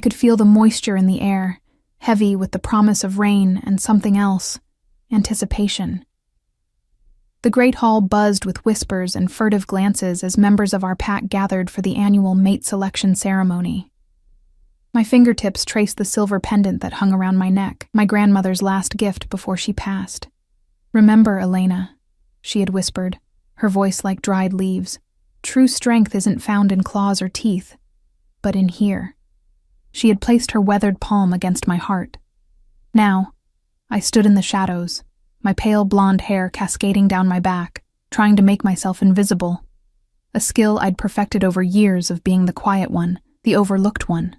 I could feel the moisture in the air, heavy with the promise of rain and something else, anticipation. The great hall buzzed with whispers and furtive glances as members of our pack gathered for the annual mate selection ceremony. My fingertips traced the silver pendant that hung around my neck, my grandmother's last gift before she passed. "Remember, Elena," she had whispered, her voice like dried leaves. "True strength isn't found in claws or teeth, but in here." She had placed her weathered palm against my heart. Now, I stood in the shadows, my pale blonde hair cascading down my back, trying to make myself invisible. A skill I'd perfected over years of being the quiet one, the overlooked one.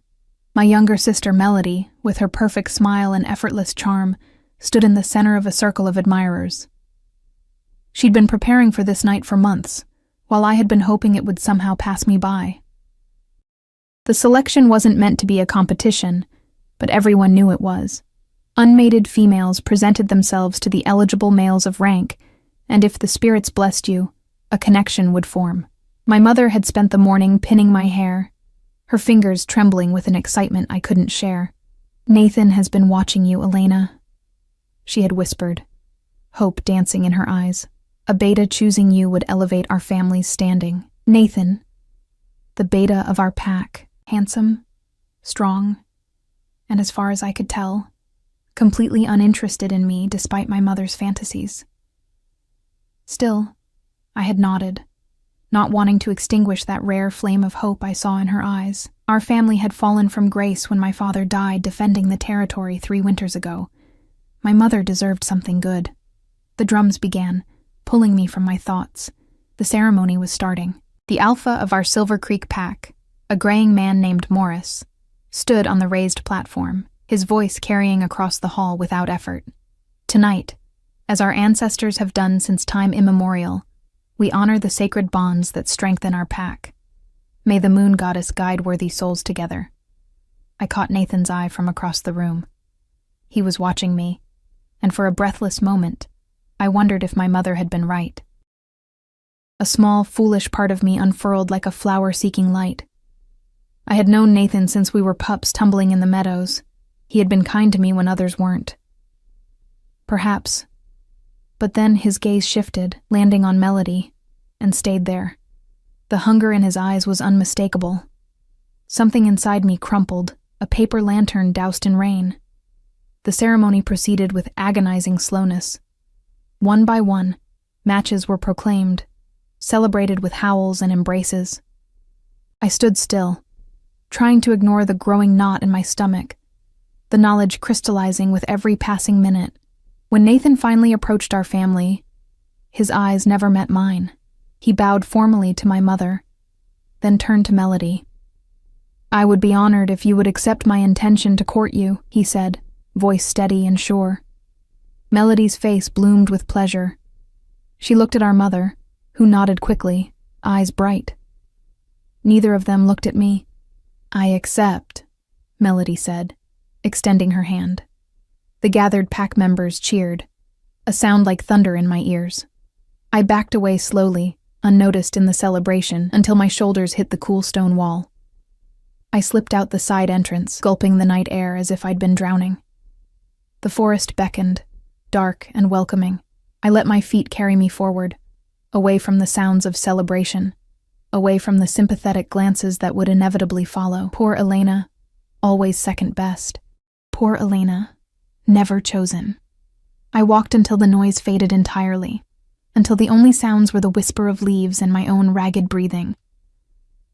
My younger sister Melody, with her perfect smile and effortless charm, stood in the center of a circle of admirers. She'd been preparing for this night for months, while I had been hoping it would somehow pass me by. The selection wasn't meant to be a competition, but everyone knew it was. Unmated females presented themselves to the eligible males of rank, and if the spirits blessed you, a connection would form. My mother had spent the morning pinning my hair, her fingers trembling with an excitement I couldn't share. "Nathan has been watching you, Elena," she had whispered, hope dancing in her eyes. "A beta choosing you would elevate our family's standing. Nathan, the beta of our pack, handsome, strong, and as far as I could tell, completely uninterested in me despite my mother's fantasies." Still, I had nodded, not wanting to extinguish that rare flame of hope I saw in her eyes. Our family had fallen from grace when my father died defending the territory 3 winters ago. My mother deserved something good. The drums began, pulling me from my thoughts. The ceremony was starting. The alpha of our Silver Creek pack, a graying man named Morris, stood on the raised platform, his voice carrying across the hall without effort. "Tonight, as our ancestors have done since time immemorial, we honor the sacred bonds that strengthen our pack. May the moon goddess guide worthy souls together." I caught Nathan's eye from across the room. He was watching me, and for a breathless moment, I wondered if my mother had been right. A small, foolish part of me unfurled like a flower seeking light. I had known Nathan since we were pups tumbling in the meadows. He had been kind to me when others weren't. Perhaps. But then his gaze shifted, landing on Melody, and stayed there. The hunger in his eyes was unmistakable. Something inside me crumpled, a paper lantern doused in rain. The ceremony proceeded with agonizing slowness. One by one, matches were proclaimed, celebrated with howls and embraces. I stood still, trying to ignore the growing knot in my stomach, the knowledge crystallizing with every passing minute. When Nathan finally approached our family, his eyes never met mine. He bowed formally to my mother, then turned to Melody. "I would be honored if you would accept my intention to court you," he said, voice steady and sure. Melody's face bloomed with pleasure. She looked at our mother, who nodded quickly, eyes bright. Neither of them looked at me. "I accept," Melody said, extending her hand. The gathered pack members cheered, a sound like thunder in my ears. I backed away slowly, unnoticed in the celebration, until my shoulders hit the cool stone wall. I slipped out the side entrance, gulping the night air as if I'd been drowning. The forest beckoned, dark and welcoming. I let my feet carry me forward, away from the sounds of celebration, away from the sympathetic glances that would inevitably follow. Poor Elena, always second best. Poor Elena, never chosen. I walked until the noise faded entirely, until the only sounds were the whisper of leaves and my own ragged breathing.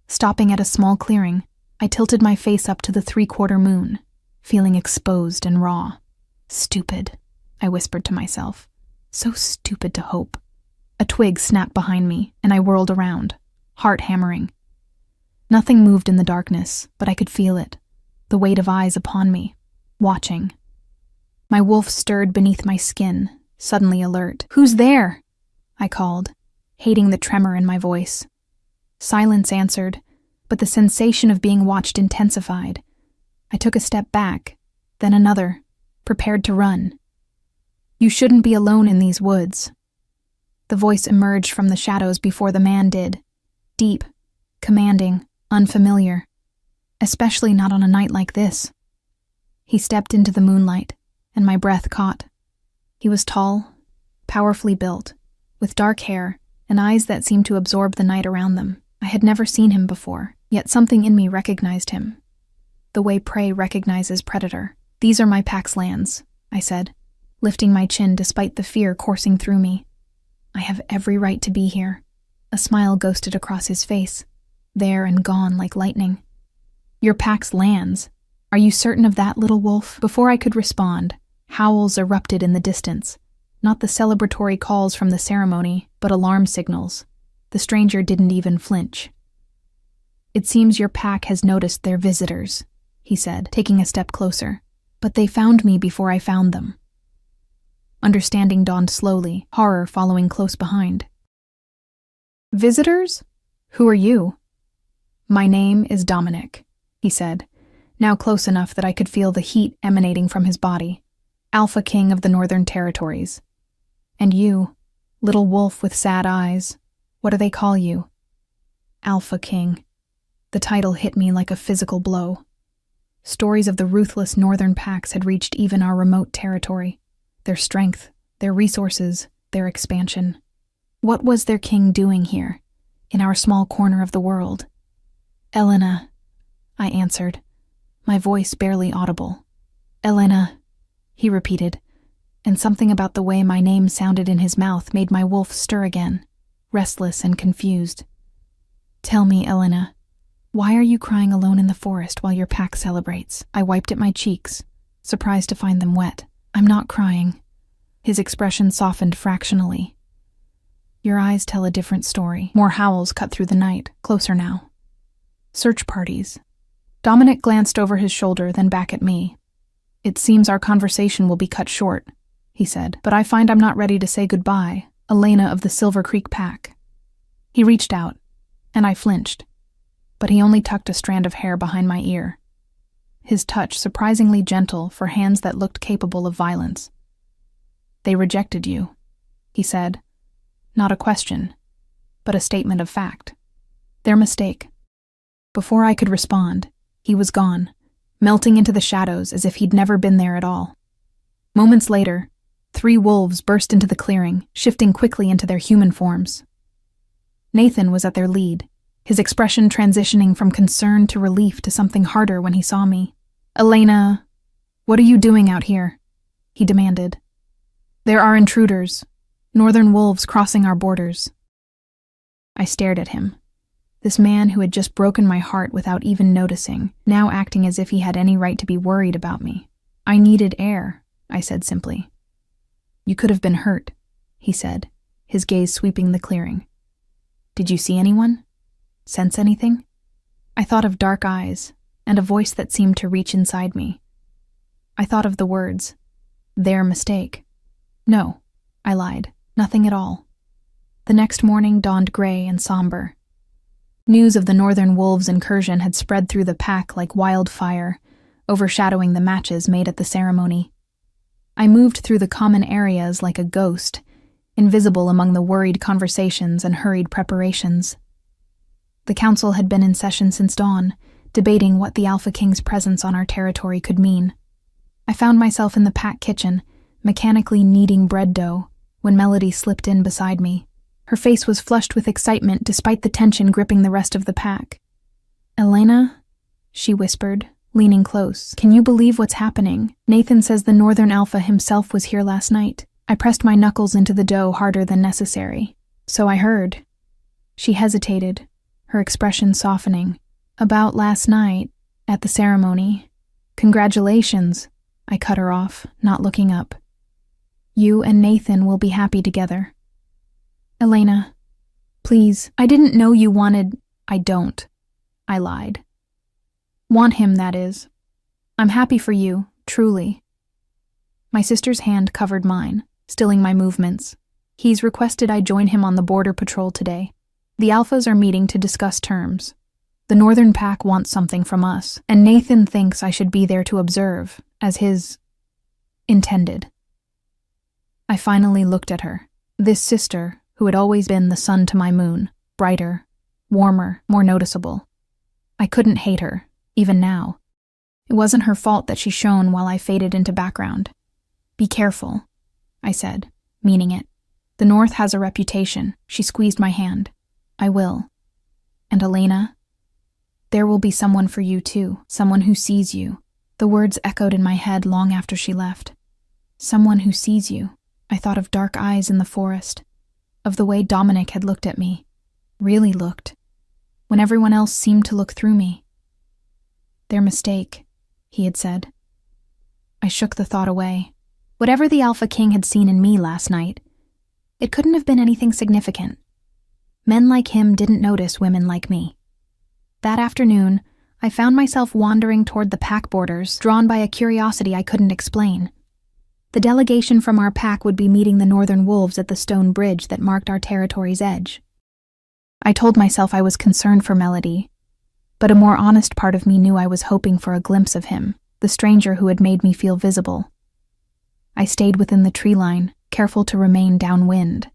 Stopping at a small clearing, I tilted my face up to the 3/4 moon, feeling exposed and raw. "Stupid," I whispered to myself. "So stupid to hope." A twig snapped behind me, and I whirled around, heart hammering. Nothing moved in the darkness, but I could feel it, the weight of eyes upon me, watching. My wolf stirred beneath my skin, suddenly alert. "Who's there?" I called, hating the tremor in my voice. Silence answered, but the sensation of being watched intensified. I took a step back, then another, prepared to run. "You shouldn't be alone in these woods." The voice emerged from the shadows before the man did, deep, commanding, unfamiliar. especially not on a night like this. He stepped into the moonlight, and my breath caught. He was tall, powerfully built, with dark hair and eyes that seemed to absorb the night around them. I had never seen him before, yet something in me recognized him. The way prey recognizes predator. "These are my pack's lands," I said, lifting my chin despite the fear coursing through me. "I have every right to be here." A smile ghosted across his face, there and gone like lightning. "Your pack's lands? Are you certain of that, little wolf?" Before I could respond, howls erupted in the distance. Not the celebratory calls from the ceremony, but alarm signals. The stranger didn't even flinch. "It seems your pack has noticed their visitors," he said, taking a step closer. "But they found me before I found them." Understanding dawned slowly, horror following close behind. "Visitors? Who are you?" "My name is Dominic," he said, now close enough that I could feel the heat emanating from his body. "Alpha King of the Northern Territories. And you, little wolf with sad eyes, what do they call you?" "Alpha King." The title hit me like a physical blow. Stories of the ruthless northern packs had reached even our remote territory. Their strength, their resources, their expansion. What was their king doing here, in our small corner of the world? "Elena," I answered, my voice barely audible. "Elena," he repeated, and something about the way my name sounded in his mouth made my wolf stir again, restless and confused. "Tell me, Elena, why are you crying alone in the forest while your pack celebrates?" I wiped at my cheeks, surprised to find them wet. "I'm not crying." His expression softened fractionally. "Your eyes tell a different story." More howls cut through the night, closer now. "Search parties." Dominic glanced over his shoulder, then back at me. "It seems our conversation will be cut short," he said, "but I find I'm not ready to say goodbye, Elena of the Silver Creek Pack." He reached out, and I flinched, but he only tucked a strand of hair behind my ear. His touch surprisingly gentle for hands that looked capable of violence. "They rejected you," he said. Not a question, but a statement of fact. "Their mistake." Before I could respond, he was gone, melting into the shadows as if he'd never been there at all. Moments later, 3 wolves burst into the clearing, shifting quickly into their human forms. Nathan was at their lead, his expression transitioning from concern to relief to something harder when he saw me. "Elena, what are you doing out here?" he demanded. "There are intruders, northern wolves crossing our borders." I stared at him. This man who had just broken my heart without even noticing, now acting as if he had any right to be worried about me. "I needed air," I said simply. "You could have been hurt," he said, his gaze sweeping the clearing. "Did you see anyone? Sense anything?" I thought of dark eyes and a voice that seemed to reach inside me. I thought of the words, "Their mistake." "No," I lied, "nothing at all." The next morning dawned gray and somber. News of the northern wolves' incursion had spread through the pack like wildfire, overshadowing the matches made at the ceremony. I moved through the common areas like a ghost, invisible among the worried conversations and hurried preparations. The council had been in session since dawn, debating what the Alpha King's presence on our territory could mean. I found myself in the pack kitchen, mechanically kneading bread dough, when Melody slipped in beside me. Her face was flushed with excitement despite the tension gripping the rest of the pack. "Elena," she whispered, leaning close, "can you believe what's happening? Nathan says the Northern Alpha himself was here last night." I pressed my knuckles into the dough harder than necessary. "So I heard." She hesitated, her expression softening. "About last night, at the ceremony." "Congratulations," I cut her off, not looking up. "You and Nathan will be happy together." "Elena, please, I didn't know you wanted—" "I don't," I lied. "Want him, that is. I'm happy for you, truly." My sister's hand covered mine, stilling my movements. "He's requested I join him on the border patrol today. The Alphas are meeting to discuss terms. The Northern Pack wants something from us, and Nathan thinks I should be there to observe, as his intended." I finally looked at her, this sister who had always been the sun to my moon, brighter, warmer, more noticeable. I couldn't hate her, even now. It wasn't her fault that she shone while I faded into background. "Be careful," I said, meaning it. "The North has a reputation." She squeezed my hand. "I will. And Elena? There will be someone for you too, someone who sees you." The words echoed in my head long after she left. Someone who sees you. I thought of dark eyes in the forest, of the way Dominic had looked at me, really looked, when everyone else seemed to look through me. "Their mistake," he had said. I shook the thought away. Whatever the Alpha King had seen in me last night, it couldn't have been anything significant. Men like him didn't notice women like me. That afternoon, I found myself wandering toward the pack borders, drawn by a curiosity I couldn't explain. The delegation from our pack would be meeting the northern wolves at the stone bridge that marked our territory's edge. I told myself I was concerned for Melody, but a more honest part of me knew I was hoping for a glimpse of him, the stranger who had made me feel visible. I stayed within the tree line, careful to remain downwind.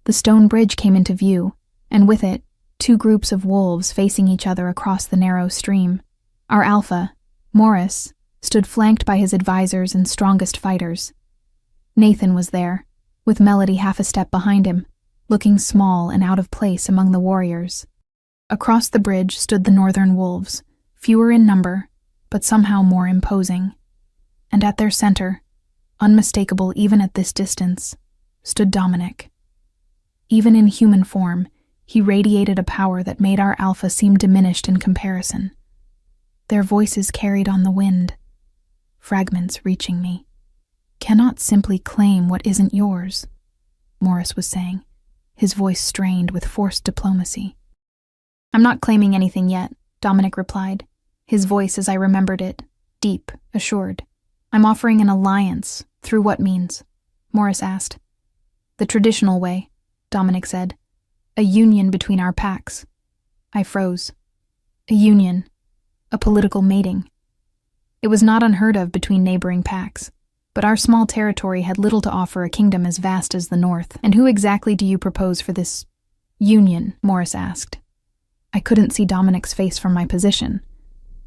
The stone bridge came into view, and with it, two groups of wolves facing each other across the narrow stream. Our alpha, Morris, stood flanked by his advisors and strongest fighters. Nathan was there, with Melody half a step behind him, looking small and out of place among the warriors. Across the bridge stood the northern wolves, fewer in number, but somehow more imposing. And at their center, unmistakable even at this distance, stood Dominic. Even in human form, he radiated a power that made our alpha seem diminished in comparison. Their voices carried on the wind, fragments reaching me. "Cannot simply claim what isn't yours," Morris was saying, his voice strained with forced diplomacy. "I'm not claiming anything yet," Dominic replied, his voice as I remembered it, deep, assured. "I'm offering an alliance. Through what means?" Morris asked. "The traditional way," Dominic said. "A union between our packs." I froze. A union. A political mating. It was not unheard of between neighboring packs, but our small territory had little to offer a kingdom as vast as the North. "And who exactly do you propose for this union?" Morris asked. I couldn't see Dominic's face from my position,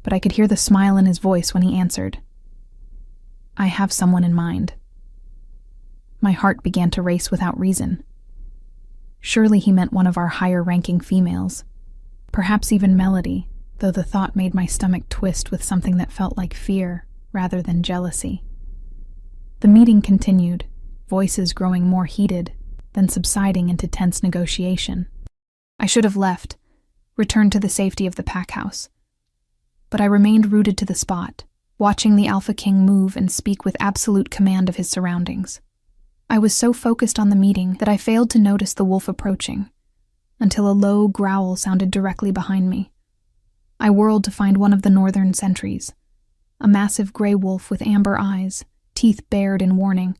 but I could hear the smile in his voice when he answered. "I have someone in mind." My heart began to race without reason. Surely he meant one of our higher-ranking females. Perhaps even Melody, though the thought made my stomach twist with something that felt like fear rather than jealousy. The meeting continued, voices growing more heated, then subsiding into tense negotiation. I should have left, returned to the safety of the pack house. But I remained rooted to the spot, watching the Alpha King move and speak with absolute command of his surroundings. I was so focused on the meeting that I failed to notice the wolf approaching, until a low growl sounded directly behind me. I whirled to find one of the northern sentries, a massive gray wolf with amber eyes, teeth bared in warning.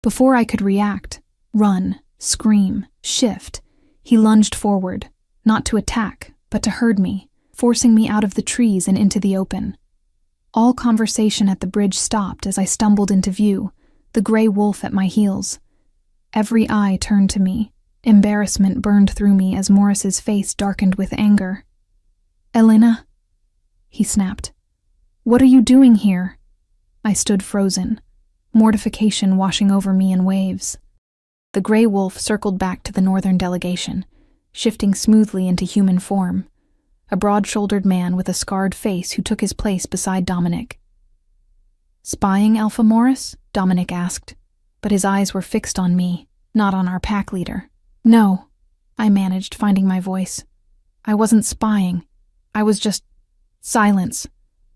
Before I could react, run, scream, shift, he lunged forward, not to attack, but to herd me, forcing me out of the trees and into the open. All conversation at the bridge stopped as I stumbled into view, the gray wolf at my heels. Every eye turned to me. Embarrassment burned through me as Morris's face darkened with anger. "Elena," he snapped. "What are you doing here?" I stood frozen, mortification washing over me in waves. The gray wolf circled back to the northern delegation, shifting smoothly into human form, a broad-shouldered man with a scarred face who took his place beside Dominic. "Spying, Alpha Morris?" Dominic asked, but his eyes were fixed on me, not on our pack leader. "No," I managed, finding my voice. "I wasn't spying. I was just—" "Silence,"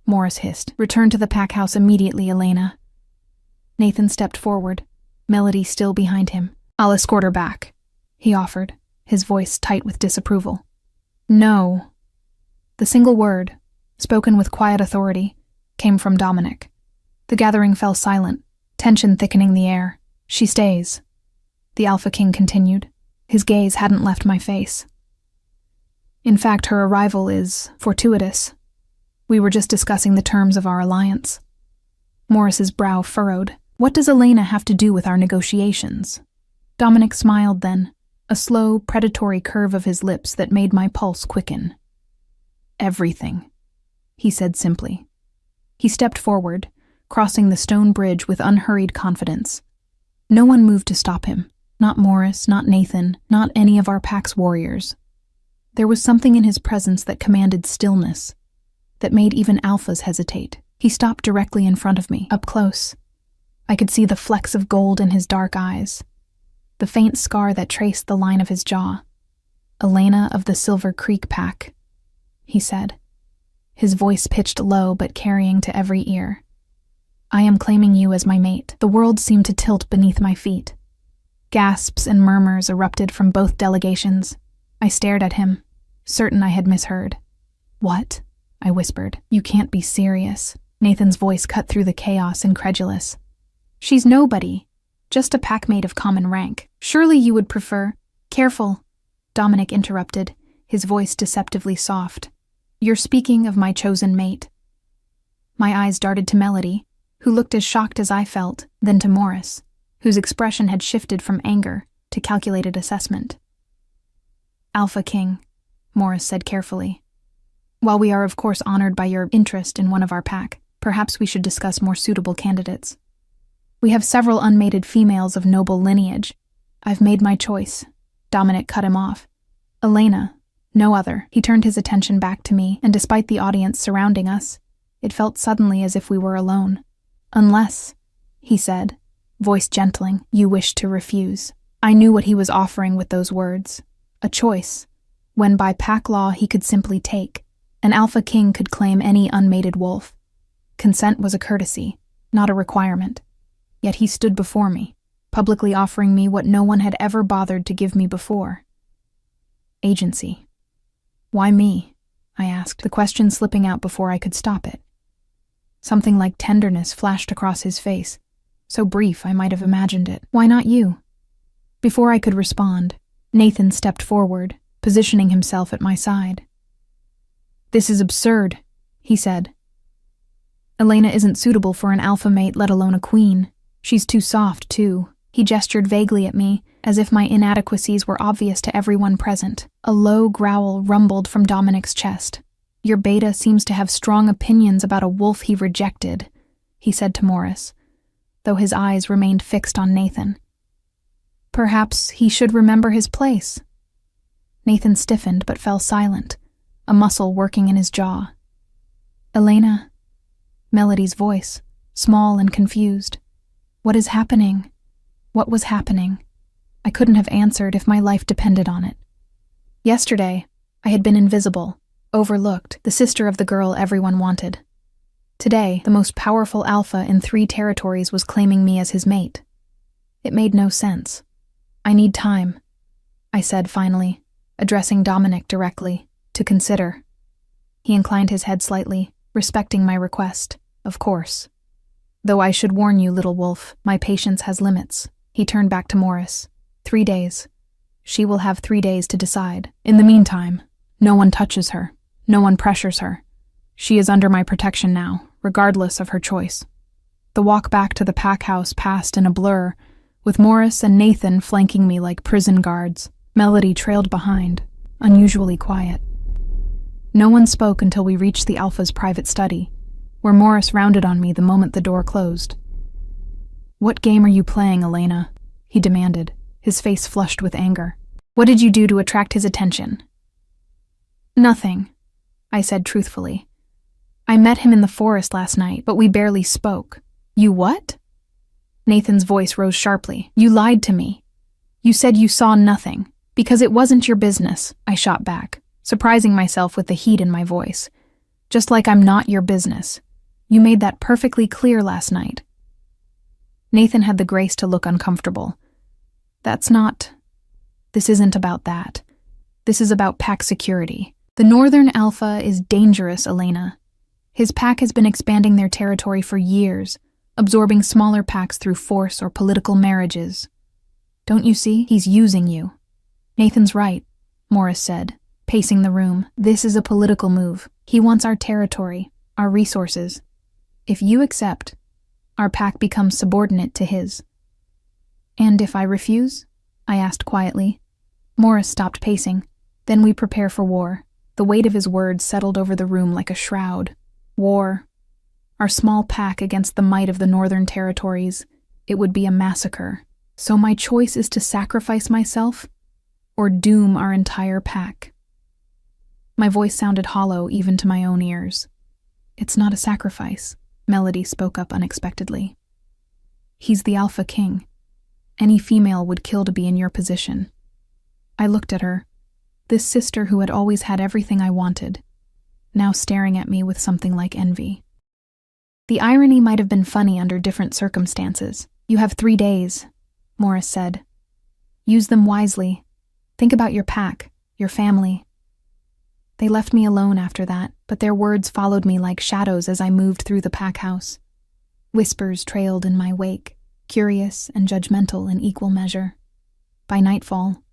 Morris hissed. "Return to the pack house immediately, Elena." Nathan stepped forward, Melody still behind him. "I'll escort her back," he offered, his voice tight with disapproval. "No." The single word, spoken with quiet authority, came from Dominic. The gathering fell silent, tension thickening the air. "She stays," the Alpha King continued. His gaze hadn't left my face. "In fact, her arrival is fortuitous. We were just discussing the terms of our alliance." Morris's brow furrowed. "What does Elena have to do with our negotiations?" Dominic smiled then, a slow, predatory curve of his lips that made my pulse quicken. "Everything," he said simply. He stepped forward, crossing the stone bridge with unhurried confidence. No one moved to stop him. Not Morris, not Nathan, not any of our pack's warriors. There was something in his presence that commanded stillness, that made even alphas hesitate. He stopped directly in front of me, up close. I could see the flecks of gold in his dark eyes, the faint scar that traced the line of his jaw. "Elena of the Silver Creek Pack," he said, his voice pitched low but carrying to every ear. "I am claiming you as my mate." The world seemed to tilt beneath my feet. Gasps and murmurs erupted from both delegations. I stared at him, certain I had misheard. "What?" I whispered. "You can't be serious." Nathan's voice cut through the chaos, incredulous. "She's nobody, just a packmate of common rank. Surely you would prefer—" "Careful," Dominic interrupted, his voice deceptively soft. "You're speaking of my chosen mate." My eyes darted to Melody, who looked as shocked as I felt, then to Morris, whose expression had shifted from anger to calculated assessment. "Alpha King," Morris said carefully. "While we are of course honored by your interest in one of our pack, perhaps we should discuss more suitable candidates. We have several unmated females of noble lineage. I've made my choice." Dominic cut him off. "Elena, no other." He turned his attention back to me, and despite the audience surrounding us, it felt suddenly as if we were alone. "Unless," he said, voice gentling, "you wish to refuse." I knew what he was offering with those words. A choice, when by pack law he could simply take. An alpha king could claim any unmated wolf. Consent was a courtesy, not a requirement. Yet he stood before me, publicly offering me what no one had ever bothered to give me before. Agency. "Why me?" I asked, the question slipping out before I could stop it. Something like tenderness flashed across his face, so brief I might have imagined it. "Why not you?" Before I could respond, Nathan stepped forward, positioning himself at my side. "This is absurd," he said. "Elena isn't suitable for an alpha mate, let alone a queen. She's too soft, too." He gestured vaguely at me, as if my inadequacies were obvious to everyone present. A low growl rumbled from Dominic's chest. "Your beta seems to have strong opinions about a wolf he rejected," he said to Morris, though his eyes remained fixed on Nathan. "Perhaps he should remember his place." Nathan stiffened but fell silent, a muscle working in his jaw. "Elena," Melody's voice, small and confused. "What is happening?" What was happening? I couldn't have answered if my life depended on it. Yesterday, I had been invisible, overlooked, the sister of the girl everyone wanted. Today, the most powerful alpha in 3 territories was claiming me as his mate. It made no sense. "I need time," I said finally, addressing Dominic directly, "to consider." He inclined his head slightly, respecting my request, of course. "Though I should warn you, little wolf, my patience has limits." He turned back to Morris. 3 days. She will have 3 days to decide. In the meantime, no one touches her. No one pressures her. She is under my protection now, regardless of her choice. The walk back to the pack house passed in a blur, with Morris and Nathan flanking me like prison guards. Melody trailed behind, unusually quiet. No one spoke until we reached the alpha's private study, where Morris rounded on me the moment the door closed. "What game are you playing, Elena?" he demanded, his face flushed with anger. "What did you do to attract his attention?" "Nothing," I said truthfully. "I met him in the forest last night, but we barely spoke." "You what?" Nathan's voice rose sharply. "You lied to me. You said you saw nothing, because it wasn't your business," I shot back, surprising myself with the heat in my voice. "Just like I'm not your business. You made that perfectly clear last night." Nathan had the grace to look uncomfortable. This isn't about that. This is about pack security. The Northern Alpha is dangerous, Elena. His pack has been expanding their territory for years, absorbing smaller packs through force or political marriages. Don't you see? He's using you. Nathan's right, Morris said, pacing the room. This is a political move. He wants our territory, our resources. If you accept, our pack becomes subordinate to his. "And if I refuse?" I asked quietly. Morris stopped pacing. "Then we prepare for war." The weight of his words settled over the room like a shroud. War. Our small pack against the might of the Northern Territories. It would be a massacre. So my choice is to sacrifice myself or doom our entire pack. My voice sounded hollow even to my own ears. It's not a sacrifice, Melody spoke up unexpectedly. He's the Alpha King. Any female would kill to be in your position. I looked at her, this sister who had always had everything I wanted, now staring at me with something like envy. The irony might have been funny under different circumstances. You have 3 days, Morris said. Use them wisely. Think about your pack, your family. They left me alone after that, but their words followed me like shadows as I moved through the pack house. Whispers trailed in my wake, curious and judgmental in equal measure. By nightfall,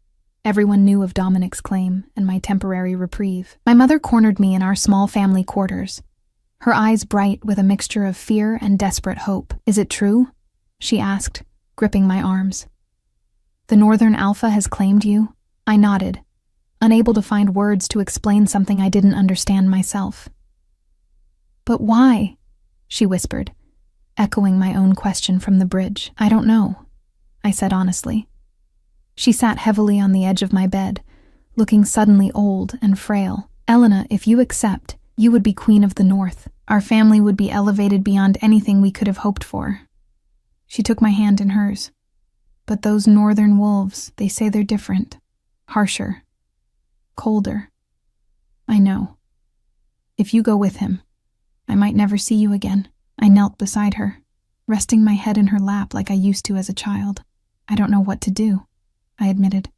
everyone knew of Dominic's claim and my temporary reprieve. My mother cornered me in our small family quarters, her eyes bright with a mixture of fear and desperate hope. Is it true? She asked, gripping my arms. The Northern Alpha has claimed you? I nodded, unable to find words to explain something I didn't understand myself. But why? She whispered, echoing my own question from the bridge. I don't know, I said honestly. She sat heavily on the edge of my bed, looking suddenly old and frail. Elena, if you accept, you would be Queen of the North. Our family would be elevated beyond anything we could have hoped for. She took my hand in hers. But those northern wolves, they say they're different. Harsher. Colder. I know. If you go with him, I might never see you again. I knelt beside her, resting my head in her lap like I used to as a child. I don't know what to do, I admitted.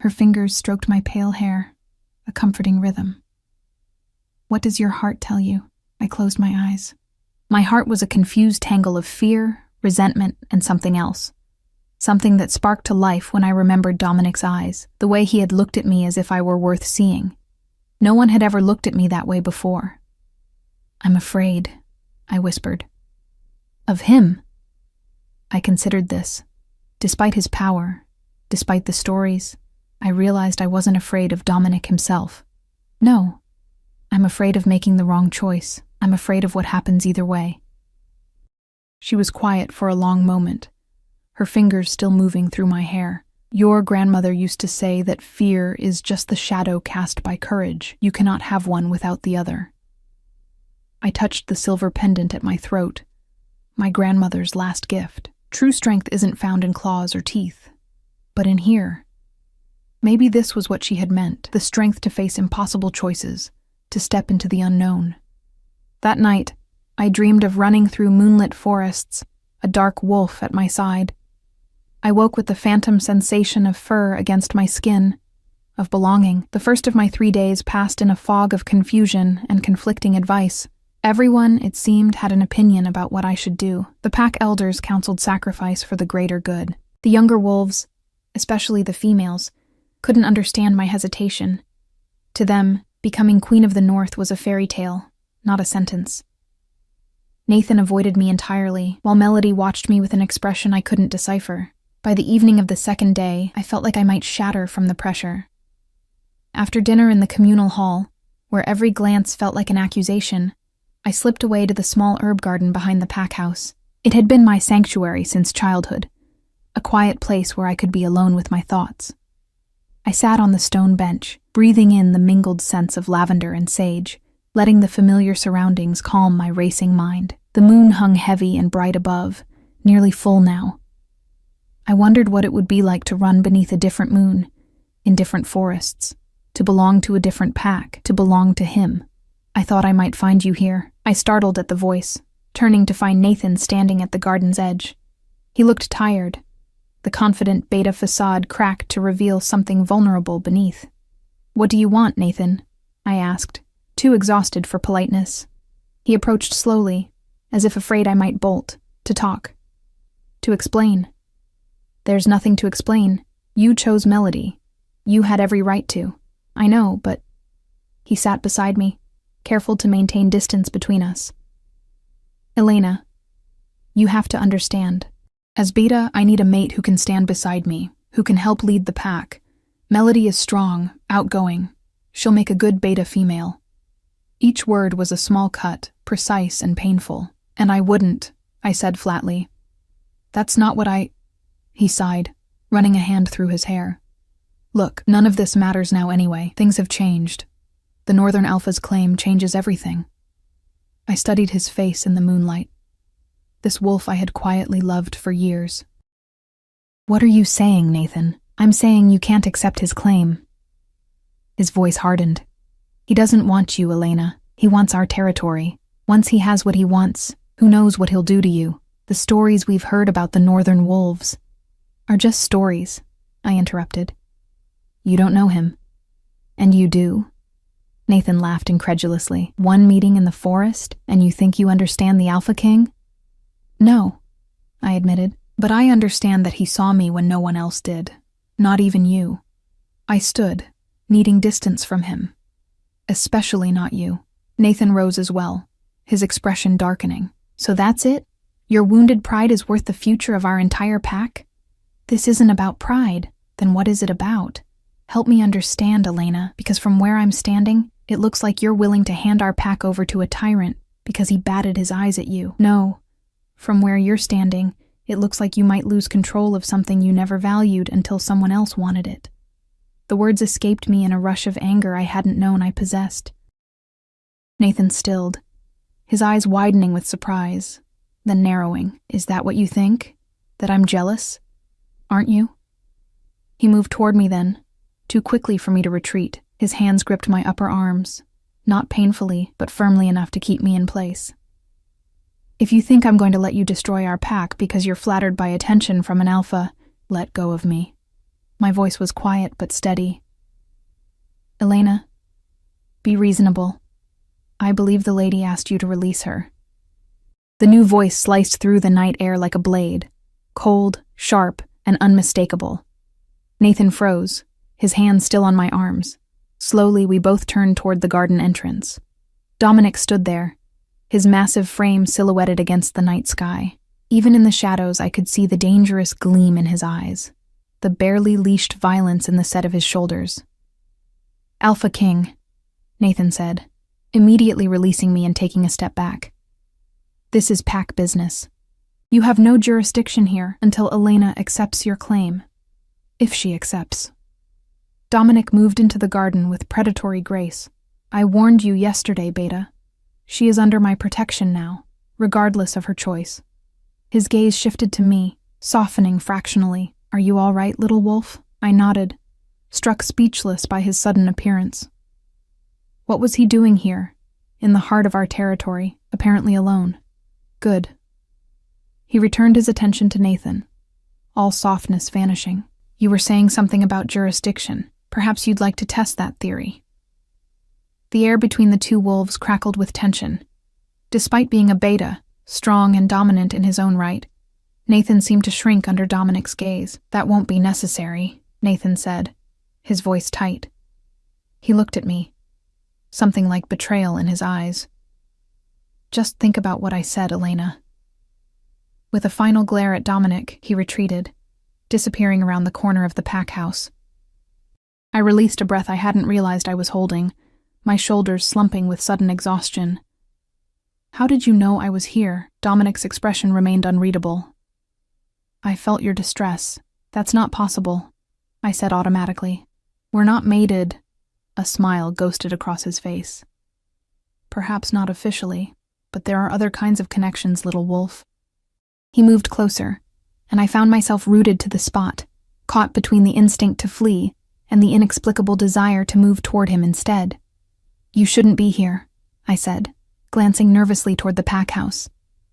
Her fingers stroked my pale hair, a comforting rhythm. What does your heart tell you? I closed my eyes. My heart was a confused tangle of fear, resentment, and something else. Something that sparked to life when I remembered Dominic's eyes, the way he had looked at me as if I were worth seeing. No one had ever looked at me that way before. I'm afraid, I whispered. Of him? I considered this. Despite his power, despite the stories, I realized I wasn't afraid of Dominic himself. No, I'm afraid of making the wrong choice. I'm afraid of what happens either way. She was quiet for a long moment, her fingers still moving through my hair. Your grandmother used to say that fear is just the shadow cast by courage. You cannot have one without the other. I touched the silver pendant at my throat, my grandmother's last gift. True strength isn't found in claws or teeth, but in here. Maybe this was what she had meant, the strength to face impossible choices, to step into the unknown. That night, I dreamed of running through moonlit forests, a dark wolf at my side. I woke with the phantom sensation of fur against my skin, of belonging. The first of my 3 days passed in a fog of confusion and conflicting advice. Everyone, it seemed, had an opinion about what I should do. The pack elders counseled sacrifice for the greater good. The younger wolves, especially the females, couldn't understand my hesitation. To them, becoming Queen of the North was a fairy tale, not a sentence. Nathan avoided me entirely, while Melody watched me with an expression I couldn't decipher. By the evening of the second day, I felt like I might shatter from the pressure. After dinner in the communal hall, where every glance felt like an accusation, I slipped away to the small herb garden behind the pack house. It had been my sanctuary since childhood, a quiet place where I could be alone with my thoughts. I sat on the stone bench, breathing in the mingled scents of lavender and sage, letting the familiar surroundings calm my racing mind. The moon hung heavy and bright above, nearly full now. I wondered what it would be like to run beneath a different moon, in different forests, to belong to a different pack, to belong to him. I thought I might find you here. I startled at the voice, turning to find Nathan standing at the garden's edge. He looked tired, the confident beta facade cracked to reveal something vulnerable beneath. What do you want, Nathan? I asked, too exhausted for politeness. He approached slowly, as if afraid I might bolt, to talk, to explain. There's nothing to explain. You chose Melody. You had every right to. I know, but... He sat beside me, careful to maintain distance between us. Elena, you have to understand. As beta, I need a mate who can stand beside me, who can help lead the pack. Melody is strong, outgoing. She'll make a good beta female. Each word was a small cut, precise and painful. And I wouldn't, I said flatly. That's not what He sighed, running a hand through his hair. Look, none of this matters now anyway. Things have changed. The Northern Alpha's claim changes everything. I studied his face in the moonlight. This wolf I had quietly loved for years. What are you saying, Nathan? I'm saying you can't accept his claim. His voice hardened. He doesn't want you, Elena. He wants our territory. Once he has what he wants, who knows what he'll do to you? The stories we've heard about the northern wolves are just stories, I interrupted. You don't know him. And you do? Nathan laughed incredulously. One meeting in the forest, and you think you understand the Alpha King? No, I admitted, but I understand that he saw me when no one else did. Not even you. I stood, needing distance from him. Especially not you. Nathan rose as well, his expression darkening. So that's it? Your wounded pride is worth the future of our entire pack? This isn't about pride. Then what is it about? Help me understand, Elena, because from where I'm standing, it looks like you're willing to hand our pack over to a tyrant because he batted his eyes at you. No. From where you're standing, it looks like you might lose control of something you never valued until someone else wanted it. The words escaped me in a rush of anger I hadn't known I possessed. Nathan stilled, his eyes widening with surprise, then narrowing. Is that what you think? That I'm jealous? Aren't you? He moved toward me then, too quickly for me to retreat. His hands gripped my upper arms, not painfully, but firmly enough to keep me in place. If you think I'm going to let you destroy our pack because you're flattered by attention from an alpha, let go of me. My voice was quiet but steady. Elena, be reasonable. I believe the lady asked you to release her. The new voice sliced through the night air like a blade, cold, sharp, and unmistakable. Nathan froze, his hands still on my arms. Slowly, we both turned toward the garden entrance. Dominic stood there, his massive frame silhouetted against the night sky. Even in the shadows, I could see the dangerous gleam in his eyes, the barely leashed violence in the set of his shoulders. Alpha King, Nathan said, immediately releasing me and taking a step back. This is pack business. You have no jurisdiction here until Elena accepts your claim. If she accepts. Dominic moved into the garden with predatory grace. I warned you yesterday, Beta. She is under my protection now, regardless of her choice. His gaze shifted to me, softening fractionally. Are you all right, little wolf? I nodded, struck speechless by his sudden appearance. What was he doing here, in the heart of our territory, apparently alone? Good. He returned his attention to Nathan, all softness vanishing. You were saying something about jurisdiction. Perhaps you'd like to test that theory. The air between the two wolves crackled with tension. Despite being a beta, strong and dominant in his own right, Nathan seemed to shrink under Dominic's gaze. That won't be necessary, Nathan said, his voice tight. He looked at me, something like betrayal in his eyes. Just think about what I said, Elena. With a final glare at Dominic, he retreated, disappearing around the corner of the pack house. I released a breath I hadn't realized I was holding, my shoulders slumping with sudden exhaustion. How did you know I was here? Dominic's expression remained unreadable. I felt your distress. That's not possible, I said automatically. We're not mated. A smile ghosted across his face. Perhaps not officially, but there are other kinds of connections, little wolf. He moved closer, and I found myself rooted to the spot, caught between the instinct to flee and the inexplicable desire to move toward him instead. You shouldn't be here, I said, glancing nervously toward the pack house.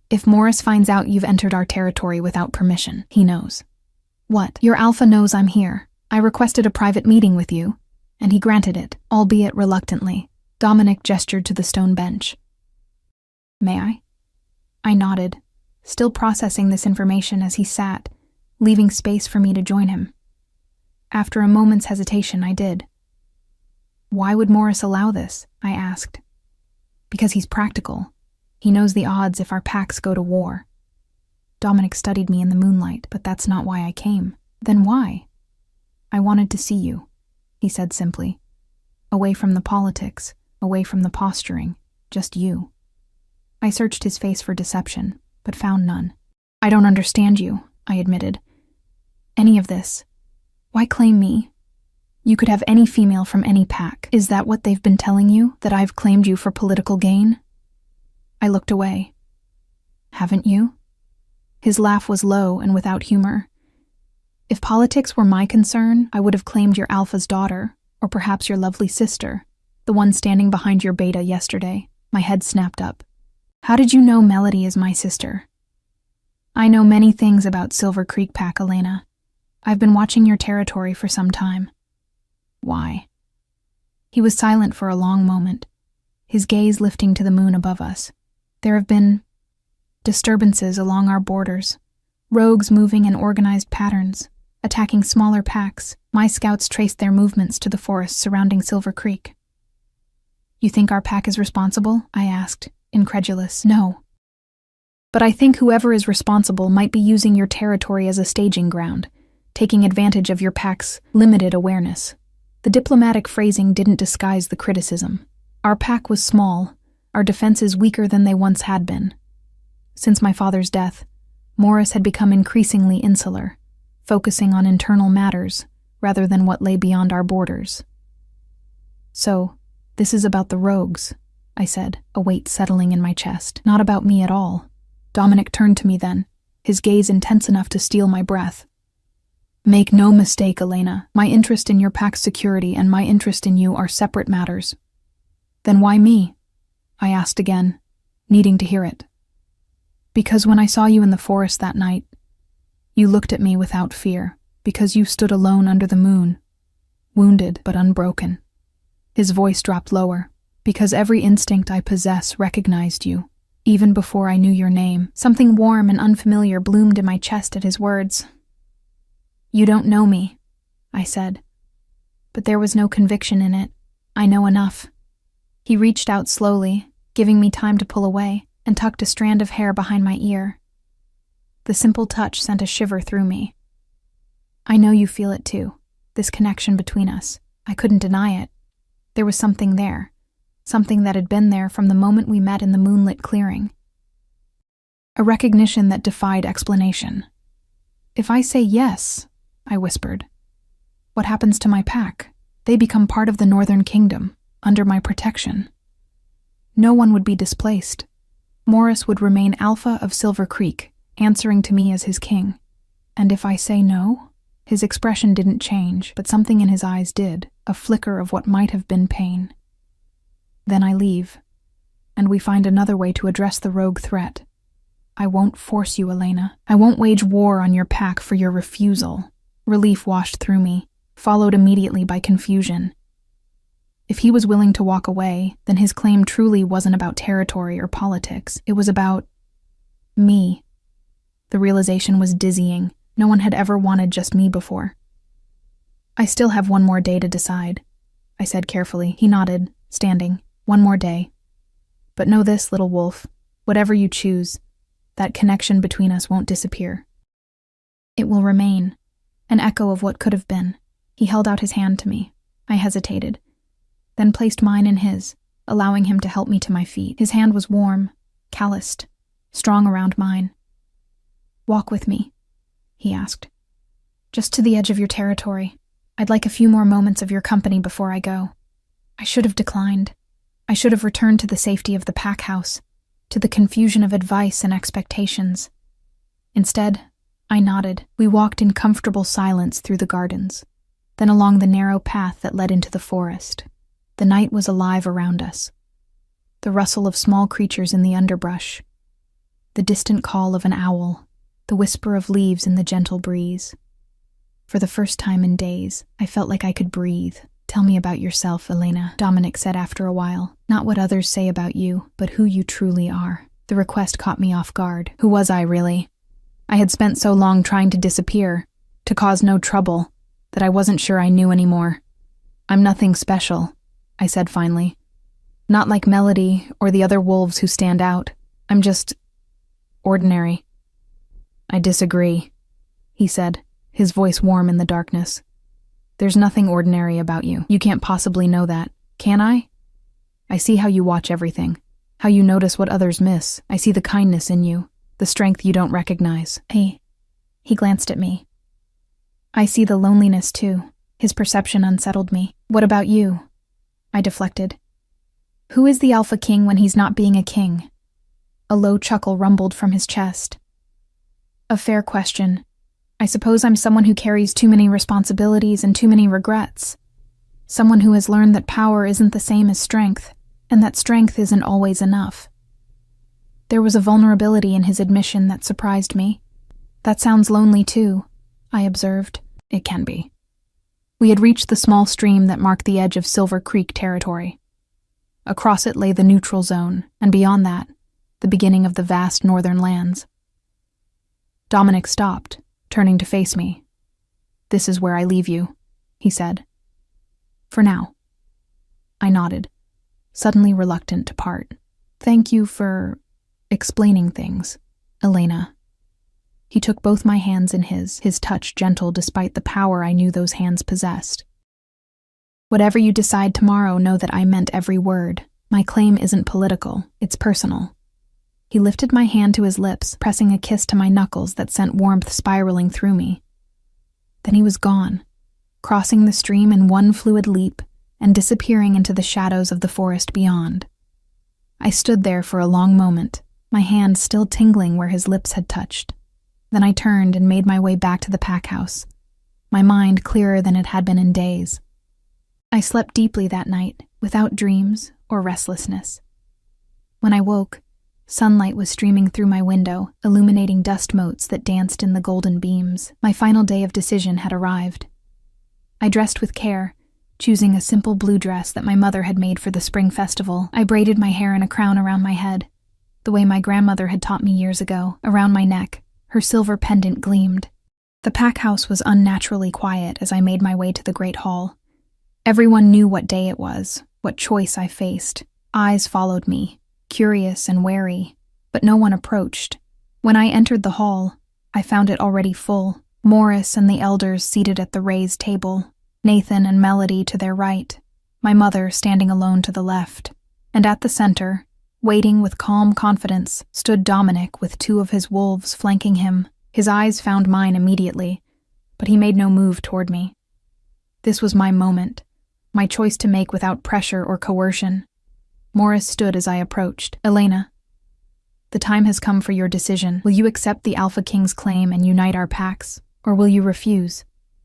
If Morris finds out you've entered our territory without permission, he knows. What? Your alpha knows I'm here. I requested a private meeting with you, and he granted it, albeit reluctantly. Dominic gestured to the stone bench. May I? I nodded, still processing this information as he sat, leaving space for me to join him. After a moment's hesitation, I did. Why would Morris allow this? I asked. Because he's practical. He knows the odds if our packs go to war. Dominic studied me in the moonlight, but that's not why I came. Then why? I wanted to see you, he said simply. Away from the politics, away from the posturing, just you. I searched his face for deception, but found none. I don't understand you, I admitted. Any of this. Why claim me? You could have any female from any pack. Is that what they've been telling you, that I've claimed you for political gain? I looked away. Haven't you? His laugh was low and without humor. If politics were my concern, I would have claimed your alpha's daughter, or perhaps your lovely sister, the one standing behind your beta yesterday. My head snapped up. How did you know Melody is my sister? I know many things about Silver Creek Pack, Elena. I've been watching your territory for some time. Why? He was silent for a long moment, his gaze lifting to the moon above us. There have been disturbances along our borders, rogues moving in organized patterns, attacking smaller packs. My scouts traced their movements to the forests surrounding Silver Creek. You think our pack is responsible? I asked, incredulous. No. But I think whoever is responsible might be using your territory as a staging ground, taking advantage of your pack's limited awareness. The diplomatic phrasing didn't disguise the criticism. Our pack was small, our defenses weaker than they once had been. Since my father's death, Morris had become increasingly insular, focusing on internal matters rather than what lay beyond our borders. So, this is about the rogues, I said, a weight settling in my chest. Not about me at all. Dominic turned to me then, his gaze intense enough to steal my breath. Make no mistake, Elena. My interest in your pack's security and my interest in you are separate matters. Then why me? I asked again, needing to hear it. Because when I saw you in the forest that night, you looked at me without fear, because you stood alone under the moon, wounded but unbroken. His voice dropped lower, because every instinct I possess recognized you, even before I knew your name. Something warm and unfamiliar bloomed in my chest at his words. You don't know me, I said. But there was no conviction in it. I know enough. He reached out slowly, giving me time to pull away, and tucked a strand of hair behind my ear. The simple touch sent a shiver through me. I know you feel it too, this connection between us. I couldn't deny it. There was something there, something that had been there from the moment we met in the moonlit clearing. A recognition that defied explanation. If I say yes, I whispered, what happens to my pack? They become part of the Northern Kingdom, under my protection. No one would be displaced. Morris would remain Alpha of Silver Creek, answering to me as his king. And if I say no? His expression didn't change, but something in his eyes did, a flicker of what might have been pain. Then I leave, and we find another way to address the rogue threat. I won't force you, Elena. I won't wage war on your pack for your refusal. Relief washed through me, followed immediately by confusion. If he was willing to walk away, then his claim truly wasn't about territory or politics. It was about me. The realization was dizzying. No one had ever wanted just me before. I still have one more day to decide, I said carefully. He nodded, standing. One more day. But know this, little wolf. Whatever you choose, that connection between us won't disappear. It will remain, an echo of what could have been. He held out his hand to me. I hesitated, then placed mine in his, allowing him to help me to my feet. His hand was warm, calloused, strong around mine. Walk with me, he asked. Just to the edge of your territory. I'd like a few more moments of your company before I go. I should have declined. I should have returned to the safety of the pack house, to the confusion of advice and expectations. Instead, I nodded. We walked in comfortable silence through the gardens, then along the narrow path that led into the forest. The night was alive around us. The rustle of small creatures in the underbrush, the distant call of an owl, the whisper of leaves in the gentle breeze. For the first time in days, I felt like I could breathe. Tell me about yourself, Elena, Dominic said after a while. Not what others say about you, but who you truly are. The request caught me off guard. Who was I, really? I had spent so long trying to disappear, to cause no trouble, that I wasn't sure I knew anymore. I'm nothing special, I said finally. Not like Melody or the other wolves who stand out. I'm just ordinary. I disagree, he said, his voice warm in the darkness. There's nothing ordinary about you. You can't possibly know that, can I? I see how you watch everything, how you notice what others miss. I see the kindness in you, the strength you don't recognize. He glanced at me. I see the loneliness too. His perception unsettled me. What about you? I deflected. Who is the Alpha King when he's not being a king? A low chuckle rumbled from his chest. A fair question. I suppose I'm someone who carries too many responsibilities and too many regrets. Someone who has learned that power isn't the same as strength, and that strength isn't always enough. There was a vulnerability in his admission that surprised me. That sounds lonely too, I observed. It can be. We had reached the small stream that marked the edge of Silver Creek territory. Across it lay the neutral zone, and beyond that, the beginning of the vast northern lands. Dominic stopped, turning to face me. "This is where I leave you," he said. "For now." I nodded, suddenly reluctant to part. "Thank you for explaining things, Elena." He took both my hands in his touch gentle despite the power I knew those hands possessed. "Whatever you decide tomorrow, know that I meant every word. My claim isn't political, it's personal." He lifted my hand to his lips, pressing a kiss to my knuckles that sent warmth spiraling through me. Then he was gone, crossing the stream in one fluid leap and disappearing into the shadows of the forest beyond. I stood there for a long moment, my hand still tingling where his lips had touched. Then I turned and made my way back to the pack house, my mind clearer than it had been in days. I slept deeply that night, without dreams or restlessness. When I woke, sunlight was streaming through my window, illuminating dust motes that danced in the golden beams. My final day of decision had arrived. I dressed with care, choosing a simple blue dress that my mother had made for the spring festival. I braided my hair in a crown around my head, the way my grandmother had taught me years ago. Around my neck, her silver pendant gleamed. The pack house was unnaturally quiet as I made my way to the great hall. Everyone knew what day it was, what choice I faced. Eyes followed me, curious and wary, but no one approached. When I entered the hall, I found it already full. Morris and the elders seated at the raised table, Nathan and Melody to their right, my mother standing alone to the left. And at the center, waiting with calm confidence, stood Dominic with two of his wolves flanking him. His eyes found mine immediately, but he made no move toward me. This was my moment, my choice to make without pressure or coercion. Morris stood as I approached. "Elena, the time has come for your decision. Will you accept the Alpha King's claim and unite our packs, or will you refuse?"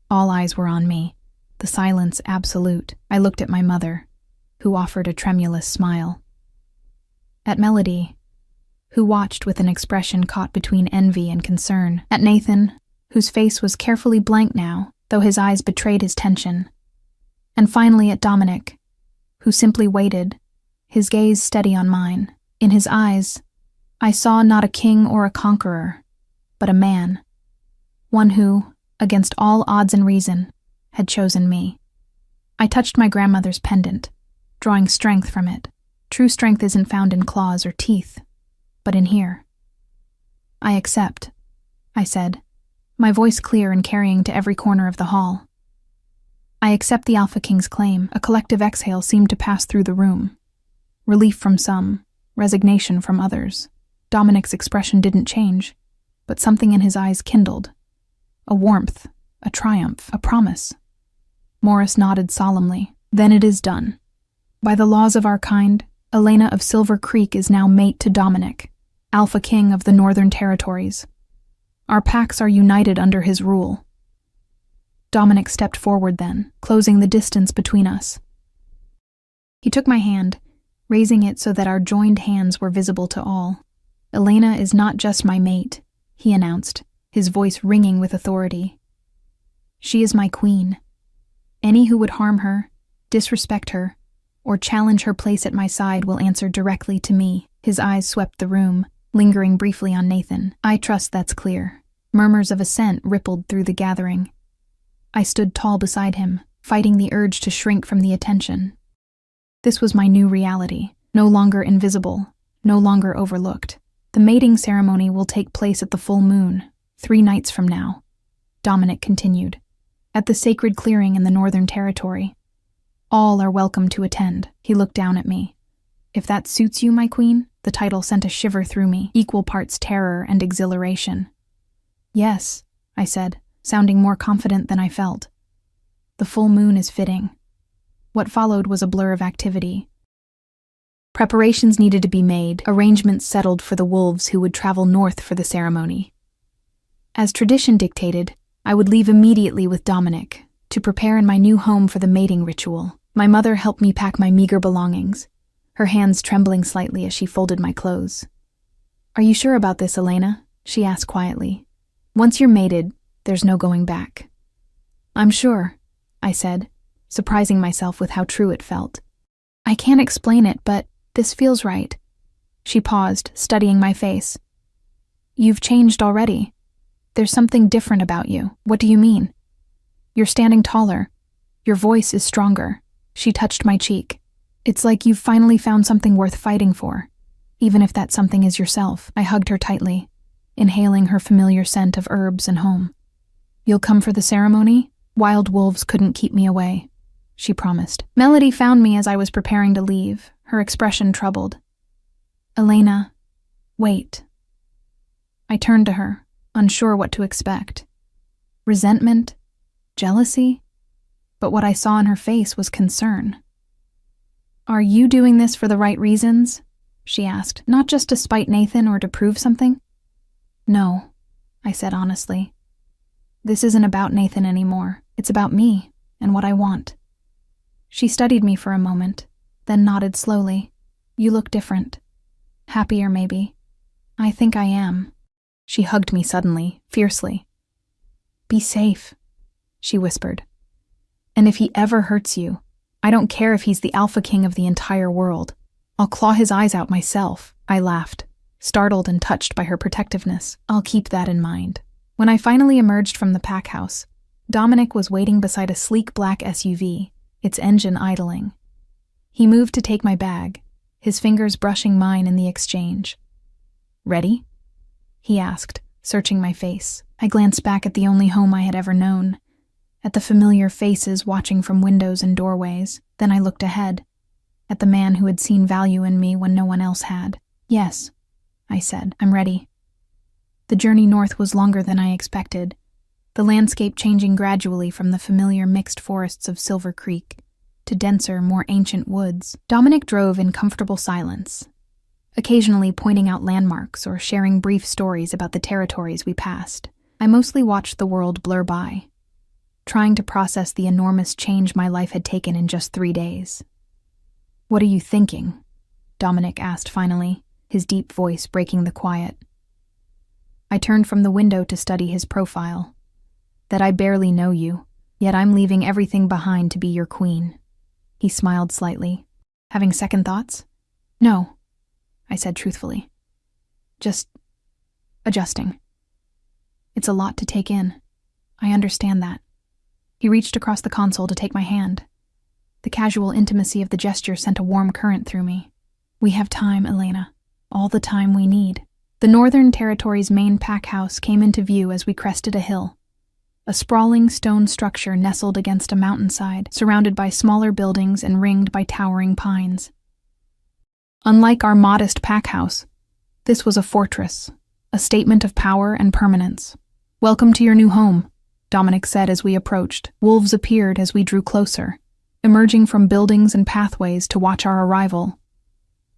All eyes were on me, the silence absolute. I looked at my mother, who offered a tremulous smile. At Melody, who watched with an expression caught between envy and concern. At Nathan, whose face was carefully blank now, though his eyes betrayed his tension. And finally at Dominic, who simply waited, his gaze steady on mine. In his eyes, I saw not a king or a conqueror, but a man. One who, against all odds and reason, had chosen me. I touched my grandmother's pendant, drawing strength from it. True strength isn't found in claws or teeth, but in here. "I accept," I said, my voice clear and carrying to every corner of the hall. "I accept the Alpha King's claim." A collective exhale seemed to pass through the room. Relief from some, resignation from others. Dominic's expression didn't change, but something in his eyes kindled. A warmth, a triumph, a promise. Morris nodded solemnly. "Then it is done. By the laws of our kind, Elena of Silver Creek is now mate to Dominic, Alpha King of the Northern Territories. Our packs are united under his rule." Dominic stepped forward then, closing the distance between us. He took my hand, raising it so that our joined hands were visible to all. "Elena is not just my mate," he announced, his voice ringing with authority. "She is my queen. Any who would harm her, disrespect her, or challenge her place at my side will answer directly to me." His eyes swept the room, lingering briefly on Nathan. "I trust that's clear." Murmurs of assent rippled through the gathering. I stood tall beside him, fighting the urge to shrink from the attention. This was my new reality, no longer invisible, no longer overlooked. "The mating ceremony will take place at the full moon, 3 nights from now," Dominic continued, "at the sacred clearing in the Northern Territory. All are welcome to attend." He looked down at me, If that suits you, my queen, the title sent a shiver through me, equal parts terror and exhilaration. Yes, I said, sounding more confident than I felt. The full moon is fitting. What followed was a blur of activity. Preparations needed to be made, arrangements settled for the wolves who would travel north for the ceremony. As tradition dictated, I would leave immediately with Dominic to prepare in my new home for the mating ritual. My mother helped me pack my meager belongings, her hands trembling slightly as she folded my clothes. "Are you sure about this, Elena?" she asked quietly. "Once you're mated, there's no going back." "I'm sure," I said, surprising myself with how true it felt. "I can't explain it, but this feels right." She paused, studying my face. "You've changed already. There's something different about you. What do you mean?" "You're standing taller. Your voice is stronger." She touched my cheek. "It's like you've finally found something worth fighting for, even if that something is yourself." I hugged her tightly, inhaling her familiar scent of herbs and home. "You'll come for the ceremony? Wild wolves couldn't keep me away," she promised. Melody found me as I was preparing to leave, her expression troubled. "Elena, wait." I turned to her, unsure what to expect. Resentment? Jealousy? But what I saw in her face was concern. "Are you doing this for the right reasons?" she asked, "not just to spite Nathan or to prove something?" "No," I said honestly. "This isn't about Nathan anymore. It's about me and what I want." She studied me for a moment, then nodded slowly. "You look different. Happier, maybe." "I think I am." She hugged me suddenly, fiercely. "Be safe," she whispered. "And if he ever hurts you, I don't care if he's the alpha king of the entire world. I'll claw his eyes out myself." I laughed, startled and touched by her protectiveness. "I'll keep that in mind." When I finally emerged from the pack house, Dominic was waiting beside a sleek black SUV, its engine idling. He moved to take my bag, his fingers brushing mine in the exchange. "Ready?" he asked, searching my face. I glanced back at the only home I had ever known, at the familiar faces watching from windows and doorways. Then I looked ahead, at the man who had seen value in me when no one else had. "Yes," I said, "I'm ready." The journey north was longer than I expected, the landscape changing gradually from the familiar mixed forests of Silver Creek to denser, more ancient woods. Dominic drove in comfortable silence, occasionally pointing out landmarks or sharing brief stories about the territories we passed. I mostly watched the world blur by, trying to process the enormous change my life had taken in just 3 days. "What are you thinking?" Dominic asked finally, his deep voice breaking the quiet. I turned from the window to study his profile. "That I barely know you, yet I'm leaving everything behind to be your queen." He smiled slightly. "Having second thoughts?" "No," I said truthfully. "Just adjusting." "It's a lot to take in. I understand that." He reached across the console to take my hand. The casual intimacy of the gesture sent a warm current through me. "We have time, Elena. All the time we need." The Northern Territory's main pack house came into view as we crested a hill. A sprawling stone structure nestled against a mountainside, surrounded by smaller buildings and ringed by towering pines. Unlike our modest pack house, this was a fortress, a statement of power and permanence. "Welcome to your new home," Dominic said as we approached. Wolves appeared as we drew closer, emerging from buildings and pathways to watch our arrival.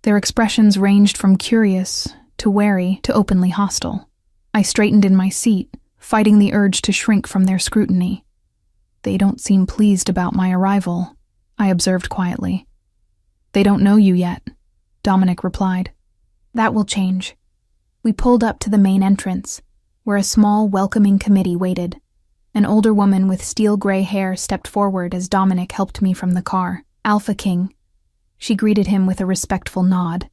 Their expressions ranged from curious to wary to openly hostile. I straightened in my seat, fighting the urge to shrink from their scrutiny. "They don't seem pleased about my arrival," I observed quietly. "They don't know you yet," Dominic replied. "That will change." We pulled up to the main entrance, where a small, welcoming committee waited. An older woman with steel-gray hair stepped forward as Dominic helped me from the car. "Alpha King." She greeted him with a respectful nod,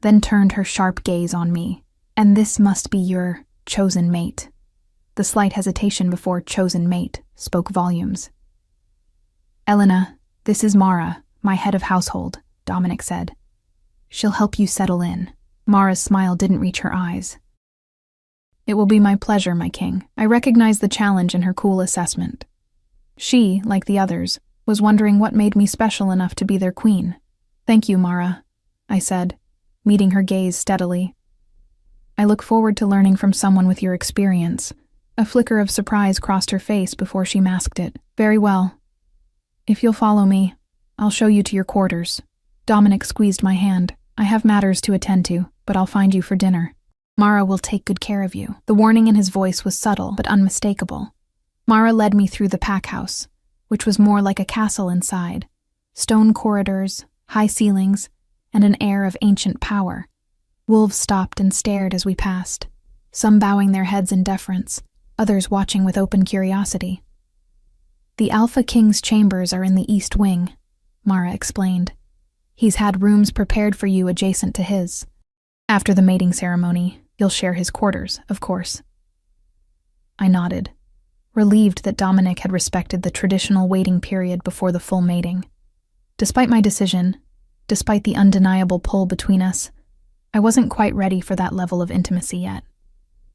then turned her sharp gaze on me. "And this must be your chosen mate." The slight hesitation before chosen mate spoke volumes. "Elena, this is Mara, my head of household," Dominic said. "She'll help you settle in." Mara's smile didn't reach her eyes. "It will be my pleasure, my king." I recognized the challenge in her cool assessment. She, like the others, was wondering what made me special enough to be their queen. "Thank you, Mara," I said, meeting her gaze steadily. I look forward to learning from someone with your experience. A flicker of surprise crossed her face before she masked it. Very well. If you'll follow me, I'll show you to your quarters. Dominic squeezed my hand. I have matters to attend to, but I'll find you for dinner. Mara will take good care of you. The warning in his voice was subtle, but unmistakable. Mara led me through the pack house, which was more like a castle inside. Stone corridors, high ceilings, and an air of ancient power. Wolves stopped and stared as we passed, some bowing their heads in deference, others watching with open curiosity. The Alpha King's chambers are in the East Wing, Mara explained. He's had rooms prepared for you adjacent to his. After the mating ceremony, you'll share his quarters, of course. I nodded, relieved that Dominic had respected the traditional waiting period before the full mating. Despite my decision, despite the undeniable pull between us, I wasn't quite ready for that level of intimacy yet.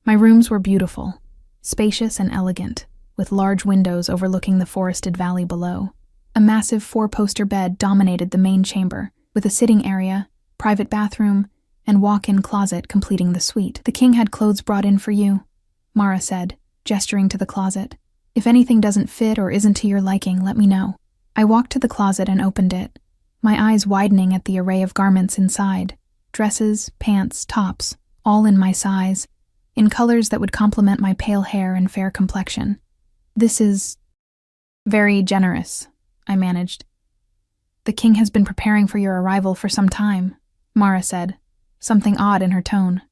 My rooms were beautiful, spacious and elegant, with large windows overlooking the forested valley below. A massive 4-poster bed dominated the main chamber, with a sitting area, private bathroom, and walk-in closet completing the suite. The king had clothes brought in for you, Mara said, gesturing to the closet. If anything doesn't fit or isn't to your liking, let me know. I walked to the closet and opened it, my eyes widening at the array of garments inside. Dresses, pants, tops, all in my size, in colors that would complement my pale hair and fair complexion. This is very generous, I managed. The king has been preparing for your arrival for some time, Mara said, something odd in her tone.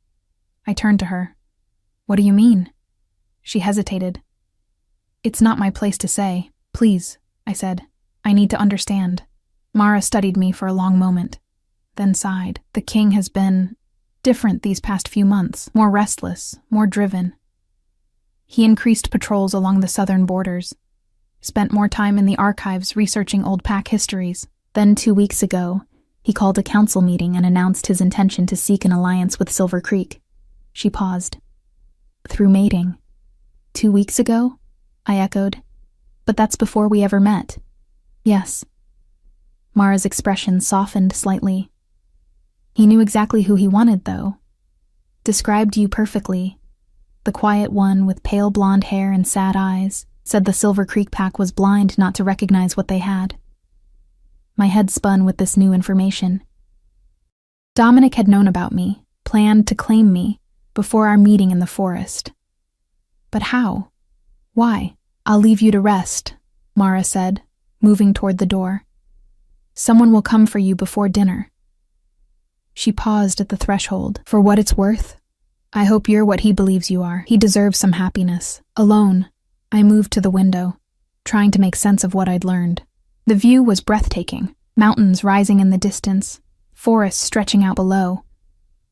I turned to her. What do you mean? She hesitated. It's not my place to say. Please, I said. I need to understand. Mara studied me for a long moment, then sighed. The king has been different these past few months, more restless, more driven. He increased patrols along the southern borders, spent more time in the archives researching old pack histories. Then 2 weeks ago, he called a council meeting and announced his intention to seek an alliance with Silver Creek. She paused. Through mating. 2 weeks ago? I echoed. But that's before we ever met. Yes. Mara's expression softened slightly. He knew exactly who he wanted, though. Described you perfectly. The quiet one with pale blonde hair and sad eyes, said the Silver Creek pack was blind not to recognize what they had. My head spun with this new information. Dominic had known about me, planned to claim me, before our meeting in the forest. But how? Why? I'll leave you to rest, Mara said, moving toward the door. Someone will come for you before dinner. She paused at the threshold. For what it's worth, I hope you're what he believes you are. He deserves some happiness. Alone, I moved to the window, trying to make sense of what I'd learned. The view was breathtaking. Mountains rising in the distance, forests stretching out below,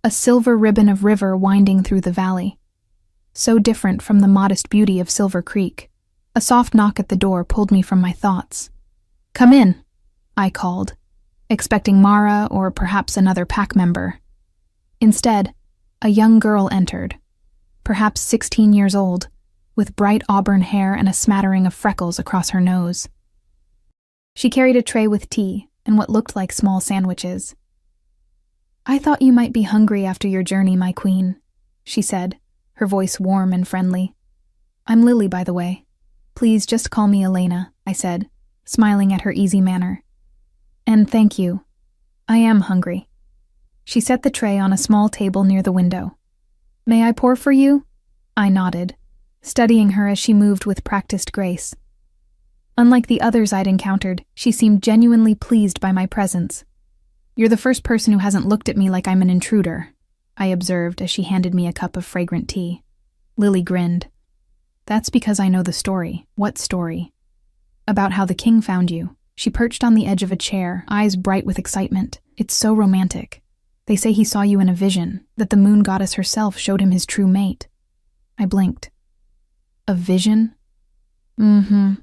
a silver ribbon of river winding through the valley. So different from the modest beauty of Silver Creek. A soft knock at the door pulled me from my thoughts. Come in, I called, expecting Mara or perhaps another pack member. Instead, a young girl entered, perhaps 16 years old, with bright auburn hair and a smattering of freckles across her nose. She carried a tray with tea and what looked like small sandwiches. I thought you might be hungry after your journey, my queen, she said, her voice warm and friendly. I'm Lily, by the way. Please just call me Elena, I said, smiling at her easy manner. And thank you. I am hungry. She set the tray on a small table near the window. May I pour for you? I nodded, studying her as she moved with practiced grace. Unlike the others I'd encountered, she seemed genuinely pleased by my presence. You're the first person who hasn't looked at me like I'm an intruder, I observed as she handed me a cup of fragrant tea. Lily grinned. That's because I know the story. What story? About how the king found you. She perched on the edge of a chair, eyes bright with excitement. It's so romantic. They say he saw you in a vision, that the moon goddess herself showed him his true mate. I blinked. A vision? Mm-hmm.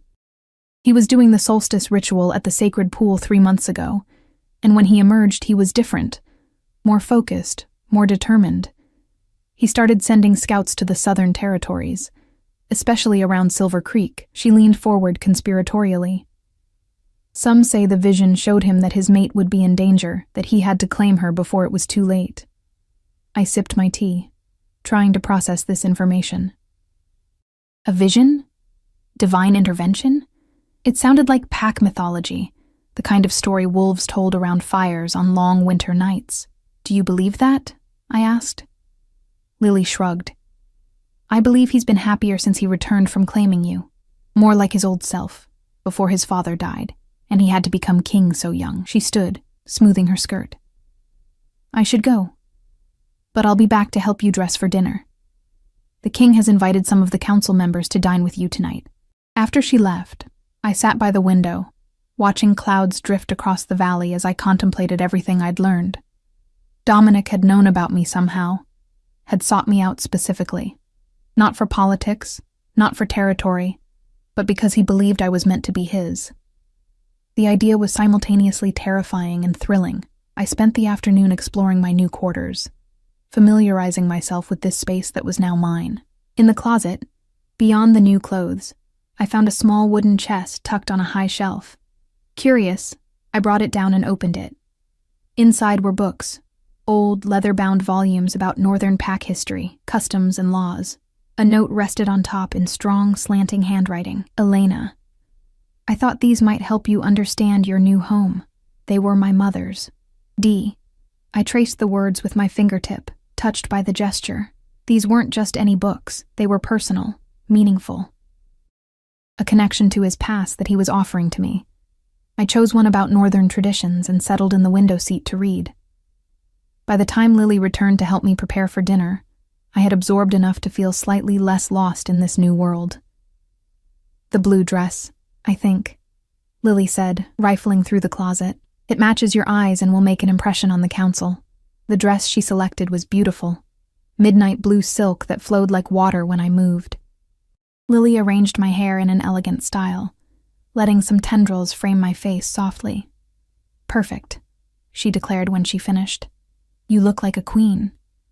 He was doing the solstice ritual at the sacred pool 3 months ago, and when he emerged, he was different, more focused, more determined. He started sending scouts to the southern territories, especially around Silver Creek. She leaned forward conspiratorially. Some say the vision showed him that his mate would be in danger, that he had to claim her before it was too late. I sipped my tea, trying to process this information. A vision? Divine intervention? It sounded like pack mythology, the kind of story wolves told around fires on long winter nights. Do you believe that? I asked. Lily shrugged. I believe he's been happier since he returned from claiming you. More like his old self, before his father died, and he had to become king so young. She stood, smoothing her skirt. I should go, but I'll be back to help you dress for dinner. The king has invited some of the council members to dine with you tonight. After she left, I sat by the window, watching clouds drift across the valley as I contemplated everything I'd learned. Dominic had known about me somehow, had sought me out specifically. Not for politics, not for territory, but because he believed I was meant to be his. The idea was simultaneously terrifying and thrilling. I spent the afternoon exploring my new quarters, familiarizing myself with this space that was now mine. In the closet, beyond the new clothes, I found a small wooden chest tucked on a high shelf. Curious, I brought it down and opened it. Inside were books, old, leather-bound volumes about northern pack history, customs, and laws. A note rested on top in strong, slanting handwriting. Elena. I thought these might help you understand your new home. They were my mother's. D. I traced the words with my fingertip, touched by the gesture. These weren't just any books. They were personal, meaningful. A connection to his past that he was offering to me. I chose one about northern traditions and settled in the window seat to read. By the time Lily returned to help me prepare for dinner, I had absorbed enough to feel slightly less lost in this new world. The blue dress, I think, Lily said, rifling through the closet. It matches your eyes and will make an impression on the council. The dress she selected was beautiful, midnight blue silk that flowed like water when I moved. Lily arranged my hair in an elegant style, letting some tendrils frame my face softly. Perfect, she declared when she finished. You look like a queen.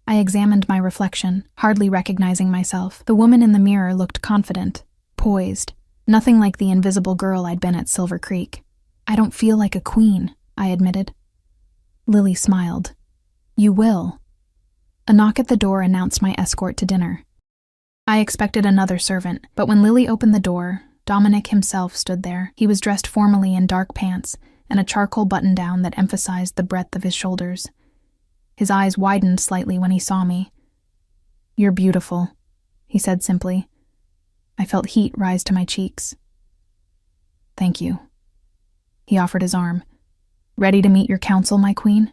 I examined my reflection, hardly recognizing myself. The woman in the mirror looked confident, poised, nothing like the invisible girl I'd been at Silver Creek. I don't feel like a queen, I admitted. Lily smiled. You will. A knock at the door announced my escort to dinner. I expected another servant, but when Lily opened the door, Dominic himself stood there. He was dressed formally in dark pants and a charcoal button-down that emphasized the breadth of his shoulders. His eyes widened slightly when he saw me. You're beautiful, he said simply. I felt heat rise to my cheeks. Thank you. He offered his arm. Ready to meet your council, my queen?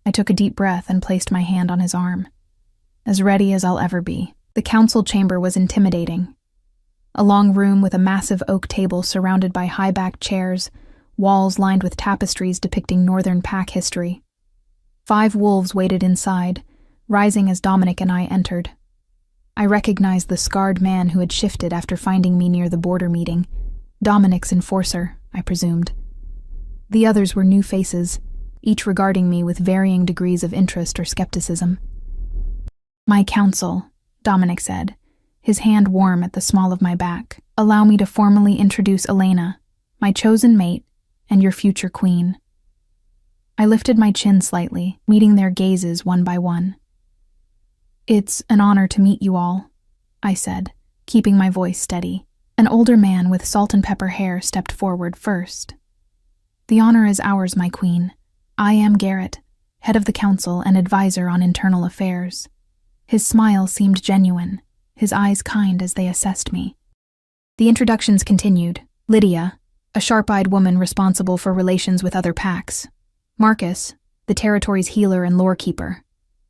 I took a deep breath and placed my hand on his arm. As ready as I'll ever be. The council chamber was intimidating. A long room with a massive oak table surrounded by high-backed chairs, walls lined with tapestries depicting northern pack history. 5 wolves waited inside, rising as Dominic and I entered. I recognized the scarred man who had shifted after finding me near the border meeting. Dominic's enforcer, I presumed. The others were new faces, each regarding me with varying degrees of interest or skepticism. My counsel, Dominic said, his hand warm at the small of my back. Allow me to formally introduce Elena, my chosen mate, and your future queen. I lifted my chin slightly, meeting their gazes one by one. It's an honor to meet you all, I said, keeping my voice steady. An older man with salt and pepper hair stepped forward first. The honor is ours, my queen. I am Garrett, head of the council and advisor on internal affairs. His smile seemed genuine, his eyes kind as they assessed me. The introductions continued. Lydia, a sharp-eyed woman responsible for relations with other packs. Marcus, the territory's healer and lore keeper.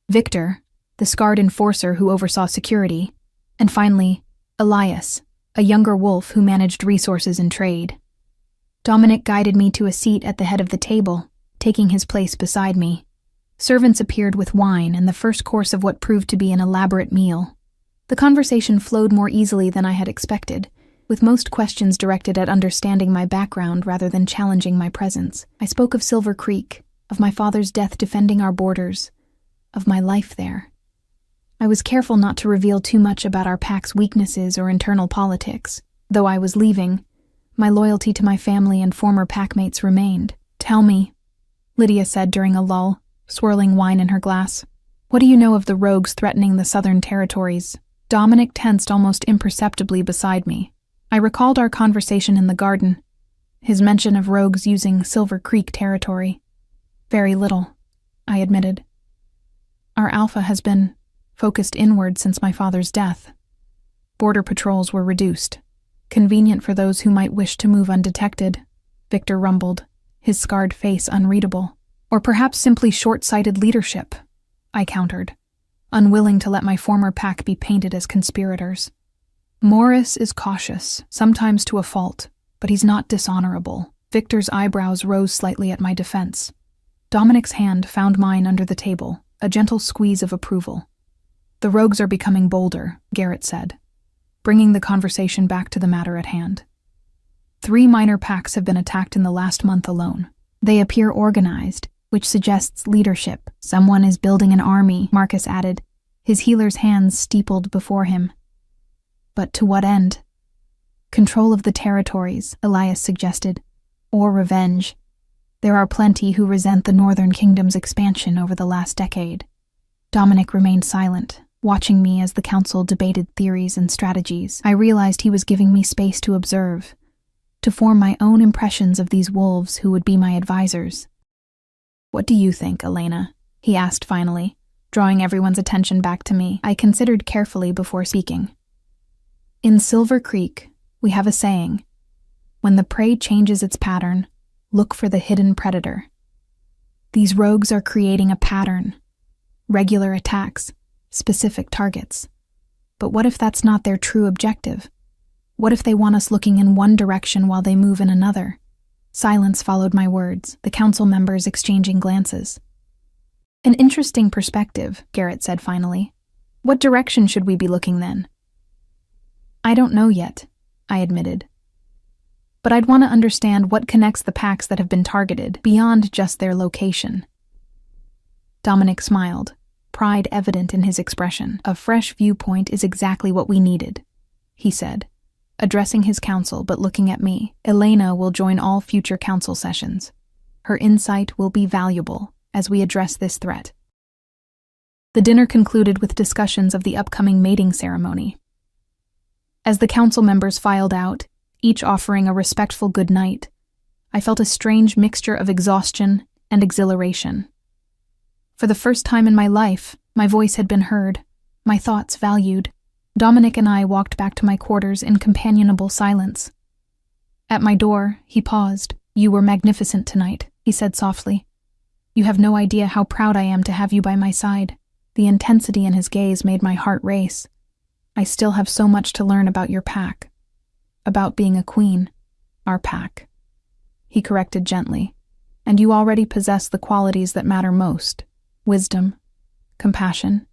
Victor, the scarred enforcer who oversaw security. And finally, Elias, a younger wolf who managed resources and trade. Dominic guided me to a seat at the head of the table, taking his place beside me. Servants appeared with wine and the first course of what proved to be an elaborate meal. The conversation flowed more easily than I had expected, with most questions directed at understanding my background rather than challenging my presence. I spoke of Silver Creek, of my father's death defending our borders, of my life there. I was careful not to reveal too much about our pack's weaknesses or internal politics. Though I was leaving, My loyalty to my family and former packmates remained. Tell me, Lydia said during a lull, swirling wine in her glass. What do you know of the rogues threatening the southern territories? Dominic tensed almost imperceptibly beside me. I recalled our conversation in the garden, his mention of rogues using Silver Creek territory. Very little, I admitted. Our alpha has been focused inward since my father's death. Border patrols were reduced. Convenient for those who might wish to move undetected, Victor rumbled, his scarred face unreadable. Or perhaps simply short-sighted leadership, I countered, unwilling to let my former pack be painted as conspirators. Morris is cautious, sometimes to a fault, but he's not dishonorable. Victor's eyebrows rose slightly at my defense. Dominic's hand found mine under the table, a gentle squeeze of approval. The rogues are becoming bolder, Garrett said, bringing the conversation back to the matter at hand. 3 minor packs have been attacked in the last month alone. They appear organized, which suggests leadership. Someone is building an army, Marcus added, his healer's hands steepled before him. But to what end? Control of the territories, Elias suggested, or revenge. There are plenty who resent the Northern Kingdom's expansion over the last decade. Dominic remained silent, watching me as the council debated theories and strategies. I realized he was giving me space to observe, to form my own impressions of these wolves who would be my advisors. What do you think, Elena? He asked finally, drawing everyone's attention back to me. I considered carefully before speaking. In Silver Creek, we have a saying, when the prey changes its pattern, look for the hidden predator. These rogues are creating a pattern, regular attacks, specific targets. But what if that's not their true objective? What if they want us looking in one direction while they move in another? Silence followed my words, the council members exchanging glances. An interesting perspective, Garrett said finally. What direction should we be looking then? I don't know yet, I admitted. But I'd want to understand what connects the packs that have been targeted, beyond just their location. Dominic smiled, pride evident in his expression. A fresh viewpoint is exactly what we needed, he said, addressing his council but looking at me. Elena will join all future council sessions. Her insight will be valuable as we address this threat. The dinner concluded with discussions of the upcoming mating ceremony. As the council members filed out, each offering a respectful good night, I felt a strange mixture of exhaustion and exhilaration. For the first time in my life, my voice had been heard, my thoughts valued. Dominic and I walked back to my quarters in companionable silence. At my door, he paused. You were magnificent tonight, he said softly. You have no idea how proud I am to have you by my side. The intensity in his gaze made my heart race. I still have so much to learn about your pack. About being a queen. Our pack. He corrected gently. And you already possess the qualities that matter most. Wisdom, compassion,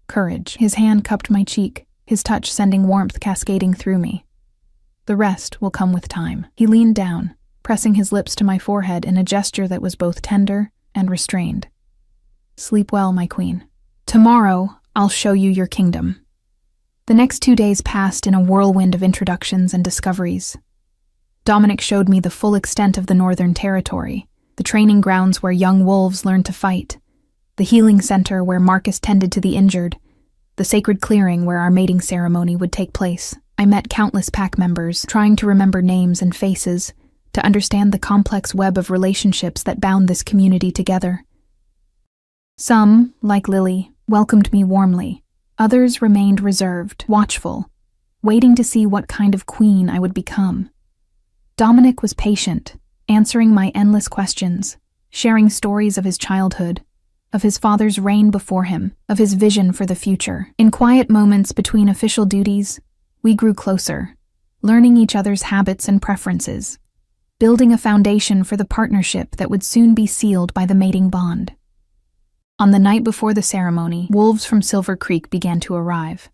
courage. His hand cupped my cheek, his touch sending warmth cascading through me. The rest will come with time. He leaned down, pressing his lips to my forehead in a gesture that was both tender and restrained. Sleep well, my queen. Tomorrow, I'll show you your kingdom. The next 2 days passed in a whirlwind of introductions and discoveries. Dominic showed me the full extent of the Northern Territory, the training grounds where young wolves learned to fight, the healing center where Marcus tended to the injured, the sacred clearing where our mating ceremony would take place. I met countless pack members, trying to remember names and faces, to understand the complex web of relationships that bound this community together. Some, like Lily, welcomed me warmly. Others remained reserved, watchful, waiting to see what kind of queen I would become. Dominic was patient, answering my endless questions, sharing stories of his childhood, of his father's reign before him, of his vision for the future. In quiet moments between official duties, we grew closer, learning each other's habits and preferences, building a foundation for the partnership that would soon be sealed by the mating bond. On the night before the ceremony, wolves from Silver Creek began to arrive.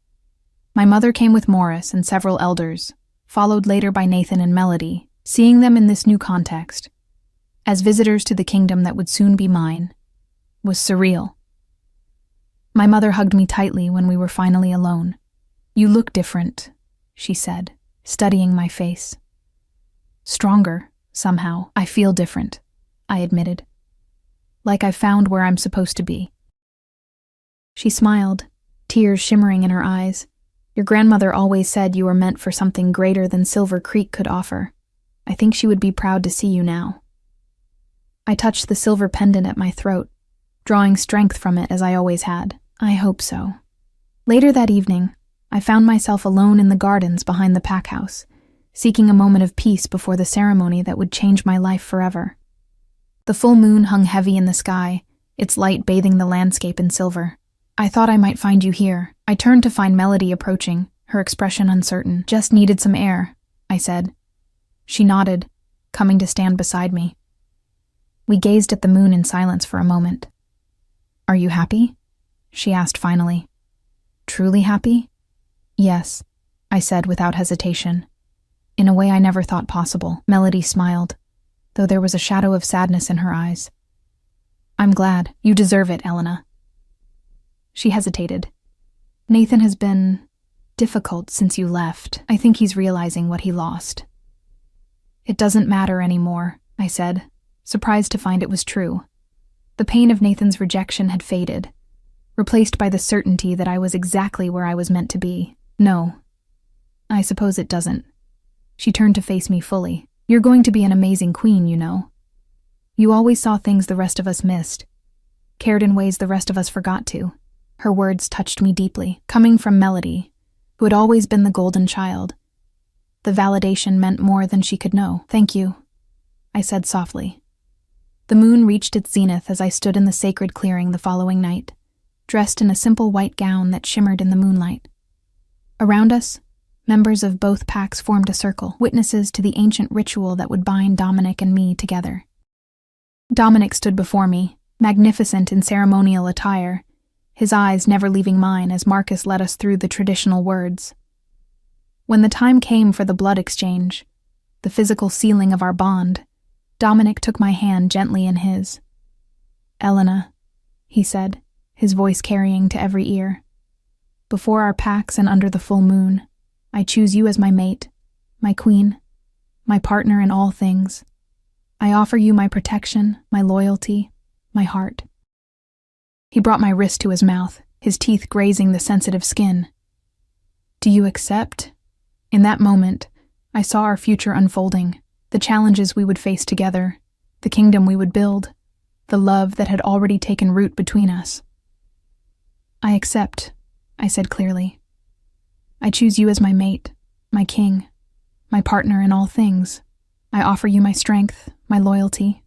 My mother came with Morris and several elders, followed later by Nathan and Melody. Seeing them in this new context, as visitors to the kingdom that would soon be mine, was surreal. My mother hugged me tightly when we were finally alone. You look different, she said, studying my face. Stronger, somehow. I feel different, I admitted. Like I've found where I'm supposed to be. She smiled, tears shimmering in her eyes. Your grandmother always said you were meant for something greater than Silver Creek could offer. I think she would be proud to see you now. I touched the silver pendant at my throat, drawing strength from it as I always had. I hope so. Later that evening, I found myself alone in the gardens behind the pack house, seeking a moment of peace before the ceremony that would change my life forever. The full moon hung heavy in the sky, its light bathing the landscape in silver. I thought I might find you here. I turned to find Melody approaching, her expression uncertain. Just needed some air, I said. She nodded, coming to stand beside me. We gazed at the moon in silence for a moment. Are you happy? She asked finally. Truly happy? Yes, I said without hesitation. In a way I never thought possible. Melody smiled, though there was a shadow of sadness in her eyes. I'm glad. You deserve it, Elena. She hesitated. Nathan has been difficult since you left. I think he's realizing what he lost. It doesn't matter anymore, I said, surprised to find it was true. The pain of Nathan's rejection had faded, replaced by the certainty that I was exactly where I was meant to be. No, I suppose it doesn't. She turned to face me fully. You're going to be an amazing queen, you know. You always saw things the rest of us missed, cared in ways the rest of us forgot to. Her words touched me deeply, coming from Melody, who had always been the golden child. The validation meant more than she could know. Thank you, I said softly. The moon reached its zenith as I stood in the sacred clearing the following night, dressed in a simple white gown that shimmered in the moonlight. Around us, members of both packs formed a circle, witnesses to the ancient ritual that would bind Dominic and me together. Dominic stood before me, magnificent in ceremonial attire, his eyes never leaving mine as Marcus led us through the traditional words. When the time came for the blood exchange, the physical sealing of our bond, Dominic took my hand gently in his. Elena, he said, his voice carrying to every ear. Before our packs and under the full moon, I choose you as my mate, my queen, my partner in all things. I offer you my protection, my loyalty, my heart. He brought my wrist to his mouth, his teeth grazing the sensitive skin. Do you accept? In that moment, I saw our future unfolding, the challenges we would face together, the kingdom we would build, the love that had already taken root between us. I accept, I said clearly. I choose you as my mate, my king, my partner in all things. I offer you my strength, my loyalty,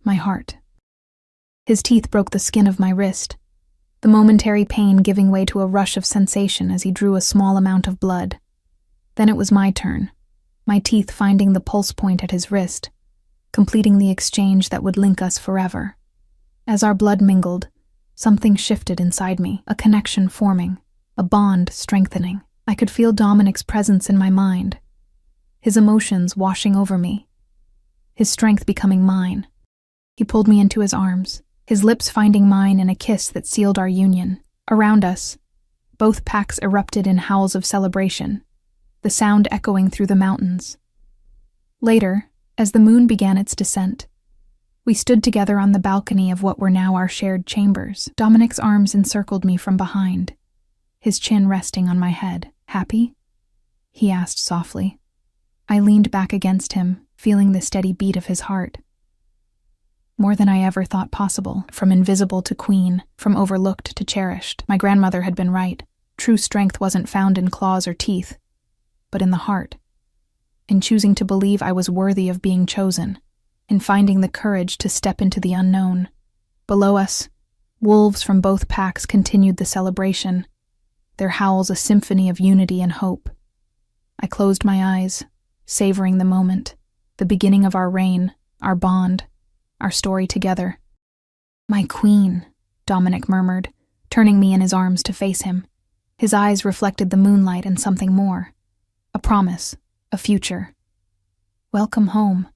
my heart. His teeth broke the skin of my wrist, the momentary pain giving way to a rush of sensation as he drew a small amount of blood. Then it was my turn, my teeth finding the pulse point at his wrist, completing the exchange that would link us forever. As our blood mingled, something shifted inside me, a connection forming, a bond strengthening. I could feel Dominic's presence in my mind, his emotions washing over me, his strength becoming mine. He pulled me into his arms, his lips finding mine in a kiss that sealed our union. Around us, both packs erupted in howls of celebration, the sound echoing through the mountains. Later, as the moon began its descent, we stood together on the balcony of what were now our shared chambers. Dominic's arms encircled me from behind, his chin resting on my head. Happy? He asked softly. I leaned back against him, feeling the steady beat of his heart. More than I ever thought possible, from invisible to queen, from overlooked to cherished. My grandmother had been right. True strength wasn't found in claws or teeth, but in the heart. In choosing to believe I was worthy of being chosen, in finding the courage to step into the unknown. Below us, wolves from both packs continued the celebration, their howls a symphony of unity and hope. I closed my eyes, savoring the moment, the beginning of our reign, our bond, our story together. My queen, Dominic murmured, turning me in his arms to face him. His eyes reflected the moonlight and something more. A promise, a future. Welcome home,